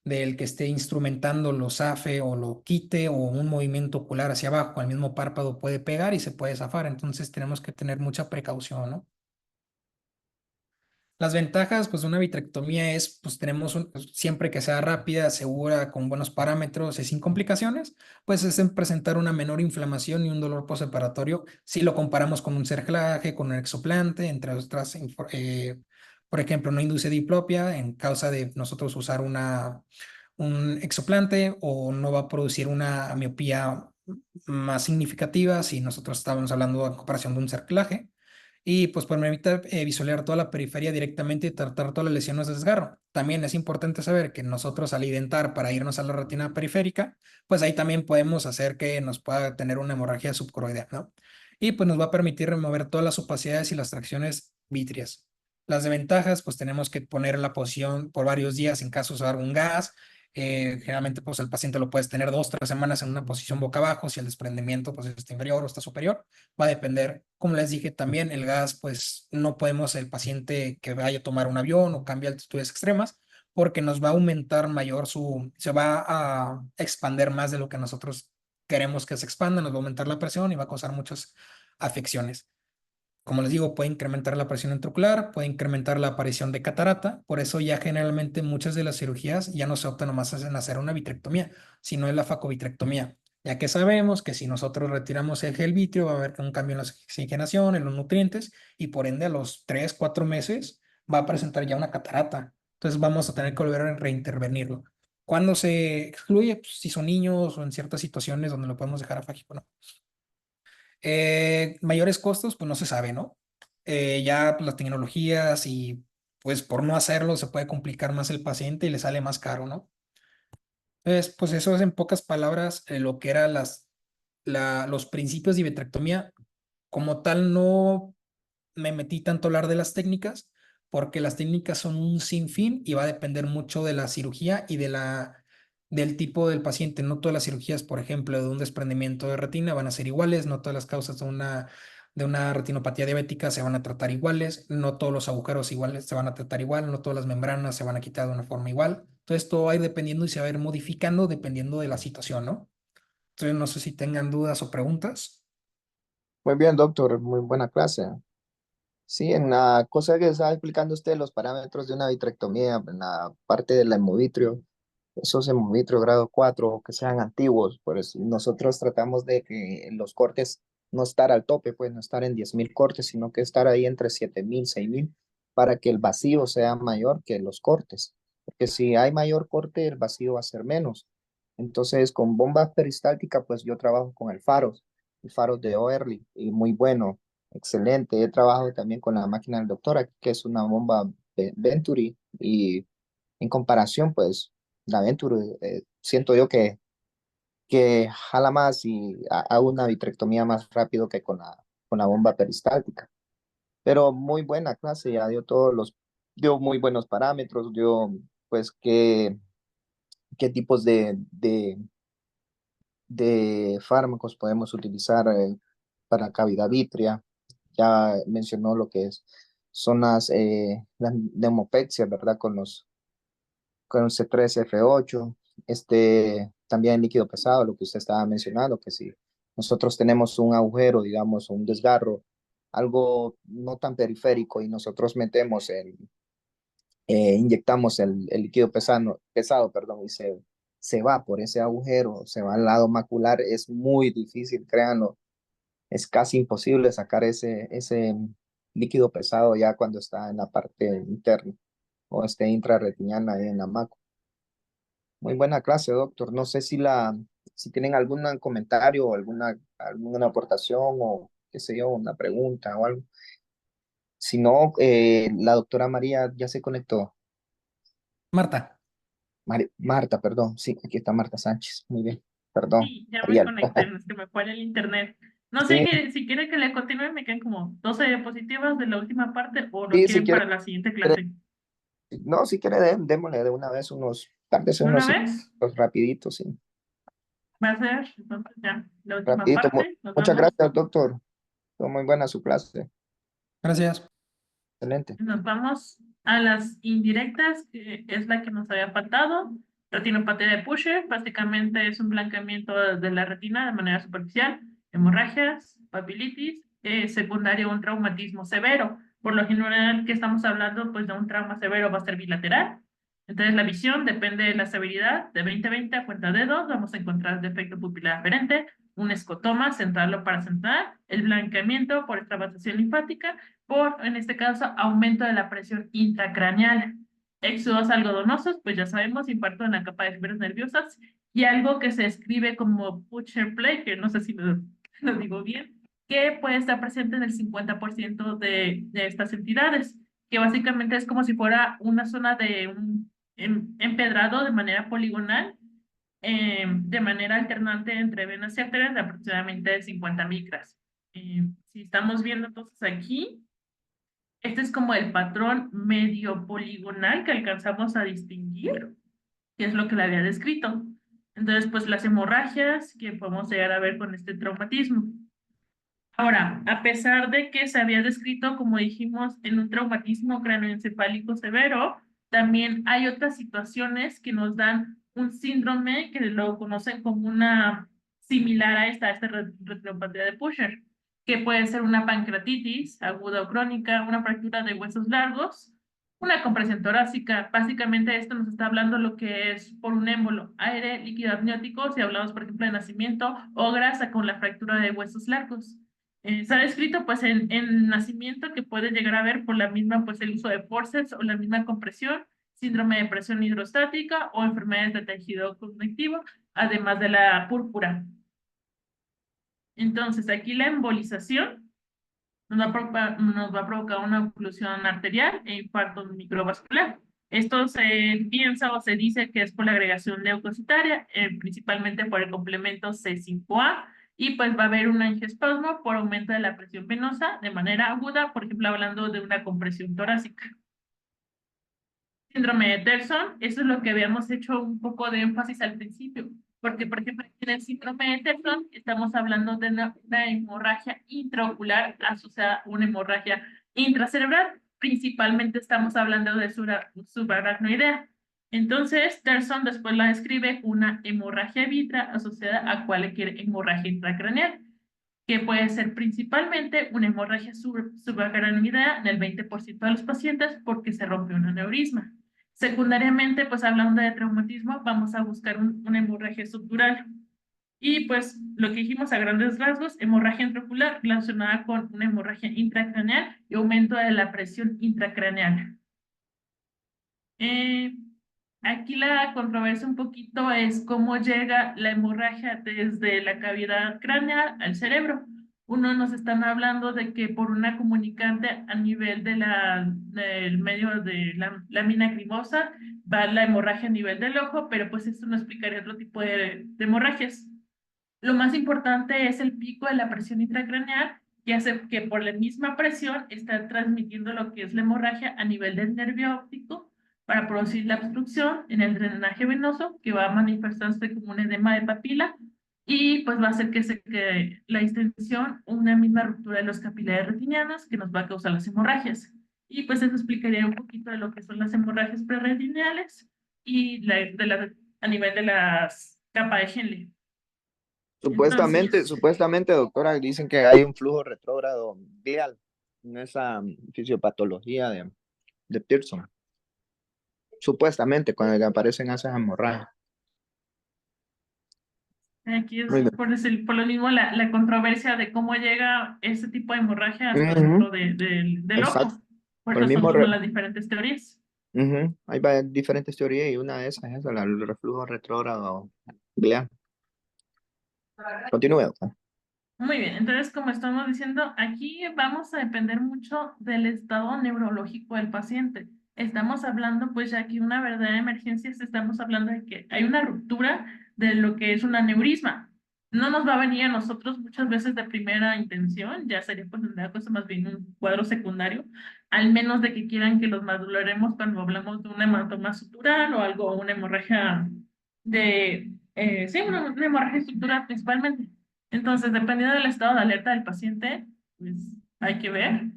que esté instrumentando, lo zafe o lo quite, o un movimiento ocular hacia abajo, al mismo párpado puede pegar y se puede zafar, entonces tenemos que tener mucha precaución, ¿no? Las ventajas, pues, de una vitrectomía es, pues, pues, siempre que sea rápida, segura, con buenos parámetros y sin complicaciones, pues, es en presentar una menor inflamación y un dolor postoperatorio si lo comparamos con un cerclaje, con un exoplante, entre otras, por ejemplo, no induce diplopia en causa de nosotros usar un exoplante o no va a producir una miopía más significativa si nosotros estábamos hablando en comparación de un cerclaje. y pues permite visualizar toda la periferia directamente y tratar todas las lesiones de desgarro. También es importante saber que nosotros al identar para irnos a la retina periférica, pues ahí también podemos hacer que nos pueda tener una hemorragia subcoroidea, ¿no? Y pues nos va a permitir remover todas las opacidades y las tracciones vítreas. Las desventajas, pues tenemos que poner la posición por varios días en caso de usar un gas. Generalmente, pues el paciente lo puedes tener 2, 3 semanas en una posición boca abajo, si el desprendimiento pues está inferior o está superior. Va a depender, como les dije también, el gas, pues no podemos el paciente que vaya a tomar un avión o cambie altitudes extremas, porque nos va a aumentar mayor se va a expander más de lo que nosotros queremos que se expanda, nos va a aumentar la presión y va a causar muchas afecciones. Como les digo, puede incrementar la presión intraocular, puede incrementar la aparición de catarata, por eso ya generalmente muchas de las cirugías ya no se optan nomás en hacer una vitrectomía, sino en la facovitrectomía, ya que sabemos que si nosotros retiramos el gel vítreo va a haber un cambio en la oxigenación, en los nutrientes, y por ende a los 3, 4 meses va a presentar ya una catarata. Entonces vamos a tener que volver a reintervenirlo. ¿Cuándo se excluye? Pues, si son niños o en ciertas situaciones donde lo podemos dejar afágico, ¿no? Mayores costos, pues no se sabe, ¿no? Ya pues, las tecnologías y pues por no hacerlo se puede complicar más el paciente y le sale más caro, ¿no? Entonces, pues eso es en pocas palabras lo que eran los principios de vitrectomía. Como tal, no me metí tanto a hablar de las técnicas, porque las técnicas son un sinfín y va a depender mucho de la cirugía y del tipo del paciente. No todas las cirugías, por ejemplo, de un desprendimiento de retina van a ser iguales, no todas las causas de una retinopatía diabética se van a tratar iguales, no todos los agujeros iguales se van a tratar igual, no todas las membranas se van a quitar de una forma igual. Entonces, todo va a ir dependiendo y se va a ir modificando dependiendo de la situación, ¿no? Entonces, no sé si tengan dudas o preguntas. Muy bien, doctor, muy buena clase. Sí, en la cosa que estaba explicando usted, los parámetros de una vitrectomía, en la parte del hemovitrio, esos hemovitrio grado 4 que sean antiguos, pues nosotros tratamos de que los cortes no estar al tope, pues no estar en 10.000 cortes, sino que estar ahí entre 7.000, 6.000, para que el vacío sea mayor que los cortes, porque si hay mayor corte, el vacío va a ser menos. Entonces, con bombas peristálticas, pues yo trabajo con el faros de Oerly, y muy bueno. Excelente. He trabajado también con la máquina del doctor, aquí, que es una bomba Venturi, y en comparación, pues la Venturi, siento yo que jala más y hago una vitrectomía más rápido que con la bomba peristáltica. Pero muy buena clase, ya dio muy buenos parámetros, dio pues qué tipos de fármacos podemos utilizar para cavidad vítrea. Ya mencionó lo que son las pneumopexia, ¿verdad? Con C3F8, también líquido pesado, lo que usted estaba mencionando, que si nosotros tenemos un agujero, digamos, o un desgarro, algo no tan periférico, y nosotros inyectamos el líquido pesado, perdón, y se va por ese agujero, se va al lado macular, es muy difícil, créanlo, es casi imposible sacar ese líquido pesado ya cuando está en la parte interna o intrarretiniana ahí en la macula. Muy buena clase, doctor. No sé si tienen algún comentario o alguna aportación o qué sé yo, una pregunta o algo. Si no, la doctora María ya se conectó. Marta. Marta, perdón. Sí, aquí está Marta Sánchez. Muy bien. Perdón, Sí, ya me Ariel. conecté, es que me fue el internet. No sé Sí, si quiere que le continúe, me quedan como 12 diapositivas de la última parte o lo sí, si quieren quiere, para la siguiente clase. no, si quiere, démosle de una vez tal vez ¿De una unos vez? rapiditos, sí. Va a ser, entonces ya, la última Rapidito. parte, nos Muchas vamos. gracias, doctor. Fue muy buena su clase. Gracias. Excelente. Nos vamos a las indirectas, que es la que nos había faltado. Retinopatía de Pusher, básicamente es un blanqueamiento de la retina de manera superficial, hemorragias, papilitis, secundario un traumatismo severo. Por lo general que estamos hablando, pues de un trauma severo va a ser bilateral. Entonces la visión depende de la severidad. De 20/20 a cuenta de dos vamos a encontrar defecto pupilar aferente, un escotoma central o paracentral, el blanqueamiento por extravasación linfática, por, en este caso, aumento de la presión intracraneal. Éxodos algodonosos, pues ya sabemos, impacto en la capa de fibras nerviosas, y algo que se escribe como Butcher Play, que no sé si lo digo bien, que puede estar presente en el 50% de estas entidades, que básicamente es como si fuera una zona de un empedrado de manera poligonal, de manera alternante entre venas y arterias de aproximadamente 50 micras. Si estamos viendo entonces aquí, este es como el patrón medio poligonal que alcanzamos a distinguir, que es lo que le había descrito. Entonces, pues las hemorragias que podemos llegar a ver con este traumatismo. Ahora, a pesar de que se había descrito, como dijimos, en un traumatismo cráneoencefálico severo, también hay otras situaciones que nos dan un síndrome que lo conocen como una similar a esta retinopatía de Pusher, que puede ser una pancreatitis aguda o crónica, una fractura de huesos largos, una compresión torácica. Básicamente esto nos está hablando lo que es por un émbolo, aire, líquido amniótico, si hablamos por ejemplo de nacimiento, o grasa con la fractura de huesos largos. Se ha descrito pues en nacimiento que puede llegar a haber por la misma pues el uso de forceps o la misma compresión, síndrome de presión hidrostática o enfermedades de tejido conectivo, además de la púrpura. Entonces aquí la embolización nos va a provocar una oclusión arterial e infarto microvascular. Esto se piensa o se dice que es por la agregación leucocitaria, principalmente por el complemento C5A, y pues va a haber un angiespasmo por aumento de la presión venosa de manera aguda, por ejemplo, hablando de una compresión torácica. Síndrome de Terson, eso es lo que habíamos hecho un poco de énfasis al principio, porque, por ejemplo, en el síndrome de Terson estamos hablando de una hemorragia intraocular asociada a una hemorragia intracerebral. Principalmente estamos hablando de subaracnoidea. Entonces, Terson después la describe una hemorragia vítrea asociada a cualquier hemorragia intracraneal, que puede ser principalmente una hemorragia subaracnoidea en el 20% de los pacientes porque se rompe un aneurisma. Secundariamente, pues hablando de traumatismo, vamos a buscar una hemorragia subdural. Y pues lo que dijimos a grandes rasgos, hemorragia intraocular relacionada con una hemorragia intracraneal y aumento de la presión intracraneal. Aquí la controversia un poquito es cómo llega la hemorragia desde la cavidad craneal al cerebro. Uno nos están hablando de que por una comunicante a nivel del medio de la lámina crimosa va la hemorragia a nivel del ojo, pero pues esto no explicaría otro tipo de hemorragias. Lo más importante es el pico de la presión intracraneal, que hace que por la misma presión está transmitiendo lo que es la hemorragia a nivel del nervio óptico para producir la obstrucción en el drenaje venoso, que va a manifestarse como un edema de papila y pues va a hacer que se quede la distensión, una misma ruptura de los capilares retinianos que nos va a causar las hemorragias. Y pues eso explicaría un poquito de lo que son las hemorragias prerretiniales y a nivel de las capas de Henle. Entonces, Supuestamente, doctora, dicen que hay un flujo retrógrado glial en esa fisiopatología de Pearson. Supuestamente, cuando le aparecen esas hemorragias. aquí es Muy bien. por lo mismo la controversia de cómo llega este tipo de hemorragia hasta Ujú, dentro del exacto. ojo. Por Por el eso son mismo. como las diferentes teorías. Hay diferentes teorías y una de esas es esa, el reflujo retrógrado glial. Continúe, doctor. Muy bien, entonces como estamos diciendo, aquí vamos a depender mucho del estado neurológico del paciente. Estamos hablando, pues ya aquí una verdadera emergencia, estamos hablando de que hay una ruptura de lo que es un aneurisma. No nos va a venir a nosotros muchas veces de primera intención, ya sería pues una cosa más bien un cuadro secundario, al menos de que quieran que los maduraremos cuando hablamos de un hematoma sutural o algo, una hemorragia sí, una hemorragia estructural principalmente. Entonces, dependiendo del estado de alerta del paciente, pues hay que ver.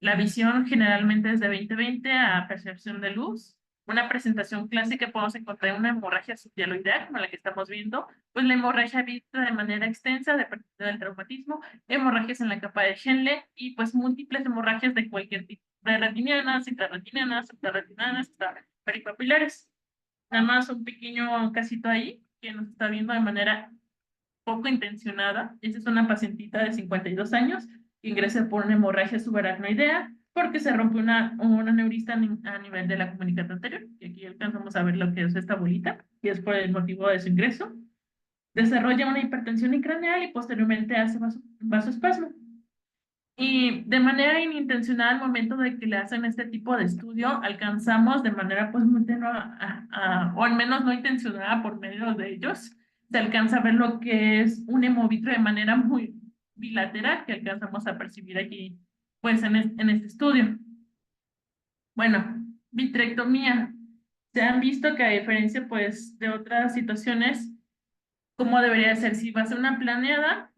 La visión generalmente es de 20/20 a percepción de luz. Una presentación clásica podemos encontrar una hemorragia subhialoidea, como la que estamos viendo, pues la hemorragia vista de manera extensa, dependiendo del traumatismo, hemorragias en la capa de Henle y pues múltiples hemorragias de cualquier tipo, preretinianas, intrarretinianas, subtarretinianas, hasta peripapilares. Nada más un pequeño casito ahí que nos está viendo de manera poco intencionada. Esa es una pacientita de 52 años que ingresa por una hemorragia subaracnoidea porque se rompe una aneurisma a nivel de la comunicante anterior. Y aquí alcanzamos a ver lo que es esta bolita, y es por el motivo de su ingreso. Desarrolla una hipertensión craneal y posteriormente hace vasoespasmo. Y de manera inintencional, al momento de que le hacen este tipo de estudio, alcanzamos de manera pues muy tenue, o al menos no intencionada por medio de ellos, se alcanza a ver lo que es un hemovitro de manera muy bilateral que alcanzamos a percibir aquí pues en este estudio. Bueno, vitrectomía. Se han visto que a diferencia pues de otras situaciones, ¿cómo debería ser? Si va a ser una planeada,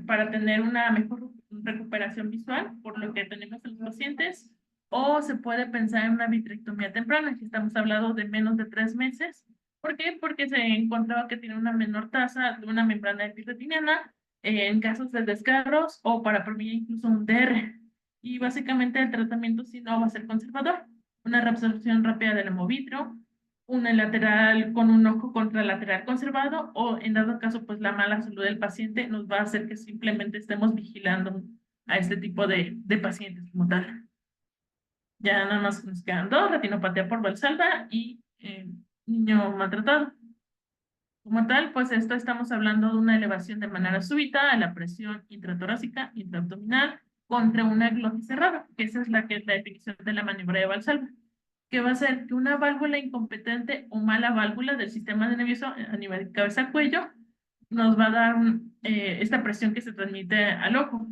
para tener una mejor recuperación visual, por lo que tenemos en los pacientes, o se puede pensar en una vitrectomía temprana, que estamos hablando de menos de 3 meses. ¿Por qué? Porque se encontraba que tiene una menor tasa de una membrana epiteliana en casos de desgarros o para prevenir incluso un DR. Y básicamente el tratamiento si no va a ser conservador, una reabsorción rápida del hemovitrio, una lateral con un ojo contralateral conservado o en dado caso pues la mala salud del paciente nos va a hacer que simplemente estemos vigilando a este tipo de pacientes como tal. Ya nada más nos quedan dos, retinopatía por Valsalva y niño maltratado. Como tal, pues esto estamos hablando de una elevación de manera súbita a la presión intratorácica, intraabdominal, contra una glotis cerrada, que esa es la que es la definición de la maniobra de Valsalva, que va a ser que una válvula incompetente o mala válvula del sistema nervioso a nivel de cabeza-cuello nos va a dar esta presión que se transmite al ojo.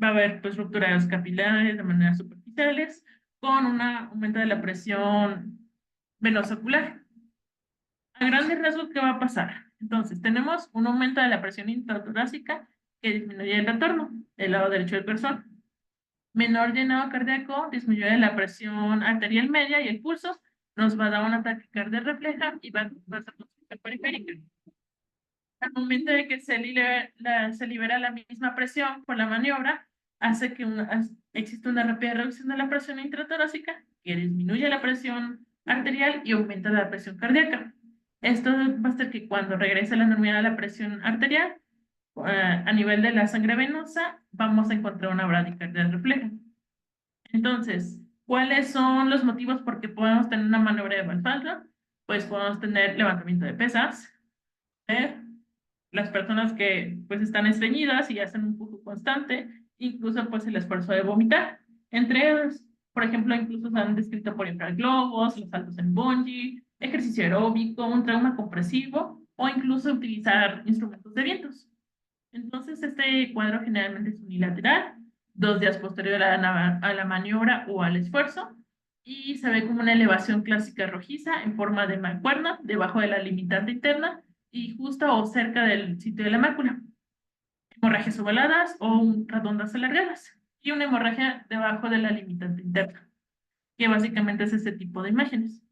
Va a haber pues ruptura de los capilares de manera superficiales con un aumento de la presión venosa ocular. A grandes rasgos, ¿qué va a pasar? Entonces, tenemos un aumento de la presión intratorácica que disminuye el retorno del lado derecho del corazón. Menor llenado cardíaco disminuye la presión arterial media y el pulso nos va a dar un ataque cardíaco refleja y va a ser periférica. Al momento de que se libera la misma presión por la maniobra, hace que exista una rápida reducción de la presión intratorácica que disminuye la presión arterial y aumenta la presión cardíaca. Esto va a hacer que cuando regrese la normalidad de la presión arterial, a nivel de la sangre venosa, vamos a encontrar una bradicardia refleja. Entonces, ¿cuáles son los motivos por qué podemos tener una maniobra de Valsalva? Pues podemos tener levantamiento de pesas, las personas que pues están estreñidas y hacen un pujo constante, incluso pues el esfuerzo de vomitar. Entre ellos, por ejemplo, incluso se han descrito por infraglobos, los saltos en bungee, ejercicio aeróbico, un trauma compresivo o incluso utilizar instrumentos de vientos. Entonces, este cuadro generalmente es unilateral, 2 días posterior a la maniobra o al esfuerzo, y se ve como una elevación clásica rojiza en forma de mancuerna debajo de la limitante interna y justo o cerca del sitio de la mácula. Hemorragias ovaladas o redondas alargadas y una hemorragia debajo de la limitante interna, que básicamente es este tipo de imágenes.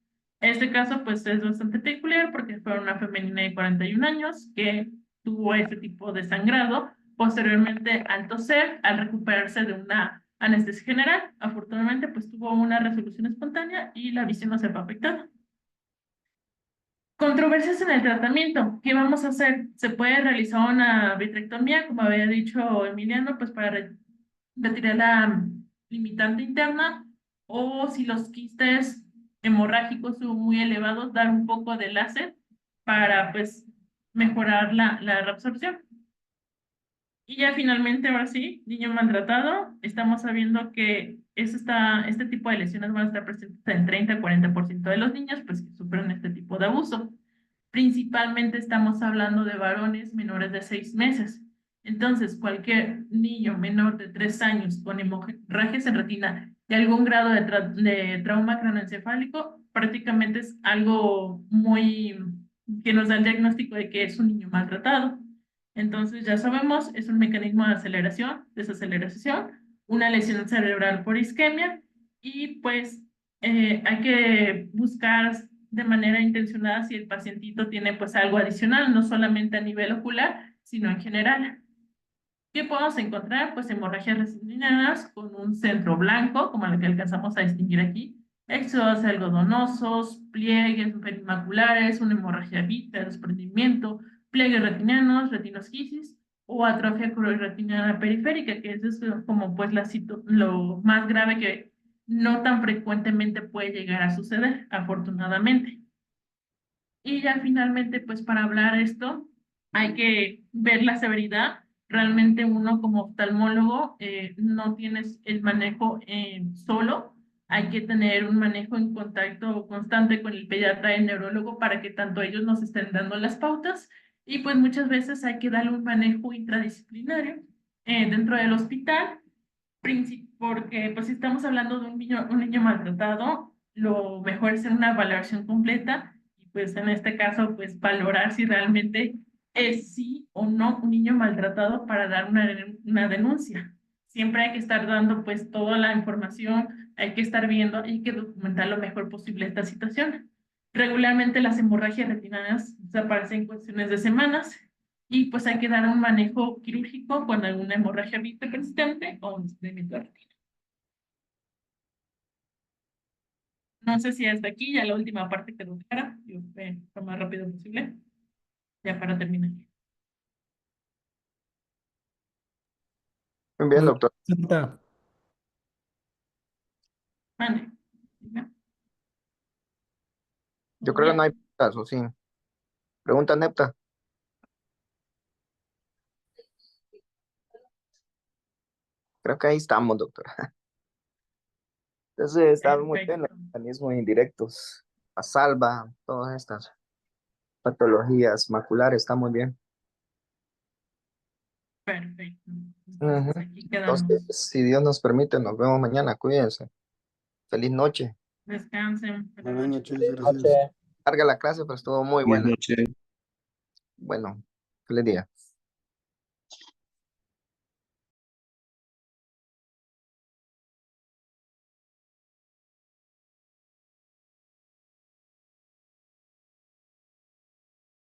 Este caso pues es bastante peculiar porque fue una femenina de 41 años que tuvo este tipo de sangrado posteriormente al toser, al recuperarse de una anestesia general. Afortunadamente pues tuvo una resolución espontánea y la visión no se fue afectada. Controversias en el tratamiento. ¿Qué vamos a hacer? Se puede realizar una vitrectomía, como había dicho Emiliano, pues para retirar la limitante interna, o si los quistes hemorrágicos son muy elevados, dar un poco de láser para pues mejorar la reabsorción. Y ya finalmente, ahora sí, niño maltratado, estamos sabiendo que este tipo de lesiones van a estar presentes en 30-40% de los niños pues, que sufren este tipo de abuso. Principalmente estamos hablando de varones menores de 6 meses. Entonces, cualquier niño menor de 3 años con hemorragias en retina de algún grado de trauma cranoencefálico, prácticamente es algo muy que nos da el diagnóstico de que es un niño maltratado. Entonces, ya sabemos, es un mecanismo de aceleración, desaceleración, una lesión cerebral por isquemia y pues hay que buscar de manera intencionada si el pacientito tiene pues algo adicional, no solamente a nivel ocular, sino en general. ¿Qué podemos encontrar? Pues hemorragias recinianas con un centro blanco, como el que alcanzamos a distinguir aquí, éxodos algodonosos, pliegues perimaculares, una hemorragia vítrea, desprendimiento, pliegues retinianos, retinosquisis o atrofia chororetiniana periférica, que es como pues lo más grave que no tan frecuentemente puede llegar a suceder, afortunadamente. Y ya finalmente, pues para hablar esto, hay que ver la severidad Realmente uno como oftalmólogo no tienes el manejo solo, hay que tener un manejo en contacto constante con el pediatra y el neurólogo para que tanto ellos nos estén dando las pautas y pues muchas veces hay que darle un manejo interdisciplinario dentro del hospital, porque pues si estamos hablando de un niño maltratado, lo mejor es hacer una valoración completa y pues en este caso pues valorar si realmente es sí o no un niño maltratado para dar una denuncia. Siempre hay que estar dando pues toda la información, hay que estar viendo, hay que documentar lo mejor posible esta situación. Regularmente las hemorragias retinianas desaparecen en cuestiones de semanas y pues hay que dar un manejo quirúrgico con alguna hemorragia persistente o un desprendimiento de retina. No sé si hasta aquí ya la última parte quedó clara, yo lo más rápido posible, ya para terminar. Muy bien, doctor. Santa, Mande. Yo ¿Todo creo que no hay bien? caso, sí. Pregunta Nepta. Creo que ahí estamos, doctor. Entonces, está muy bien los Perfecto, mecanismos indirectos. A salva, todas estas patologías maculares, está muy bien. perfecto. Ujú. Entonces aquí Entonces, quedamos. si Dios nos permite, nos vemos mañana. Cuídense. Feliz noche. Descansen. Buenas Buenas noches. noches, gracias. Carga la clase, pero estuvo muy Buenas buena. noches. Bueno, feliz día.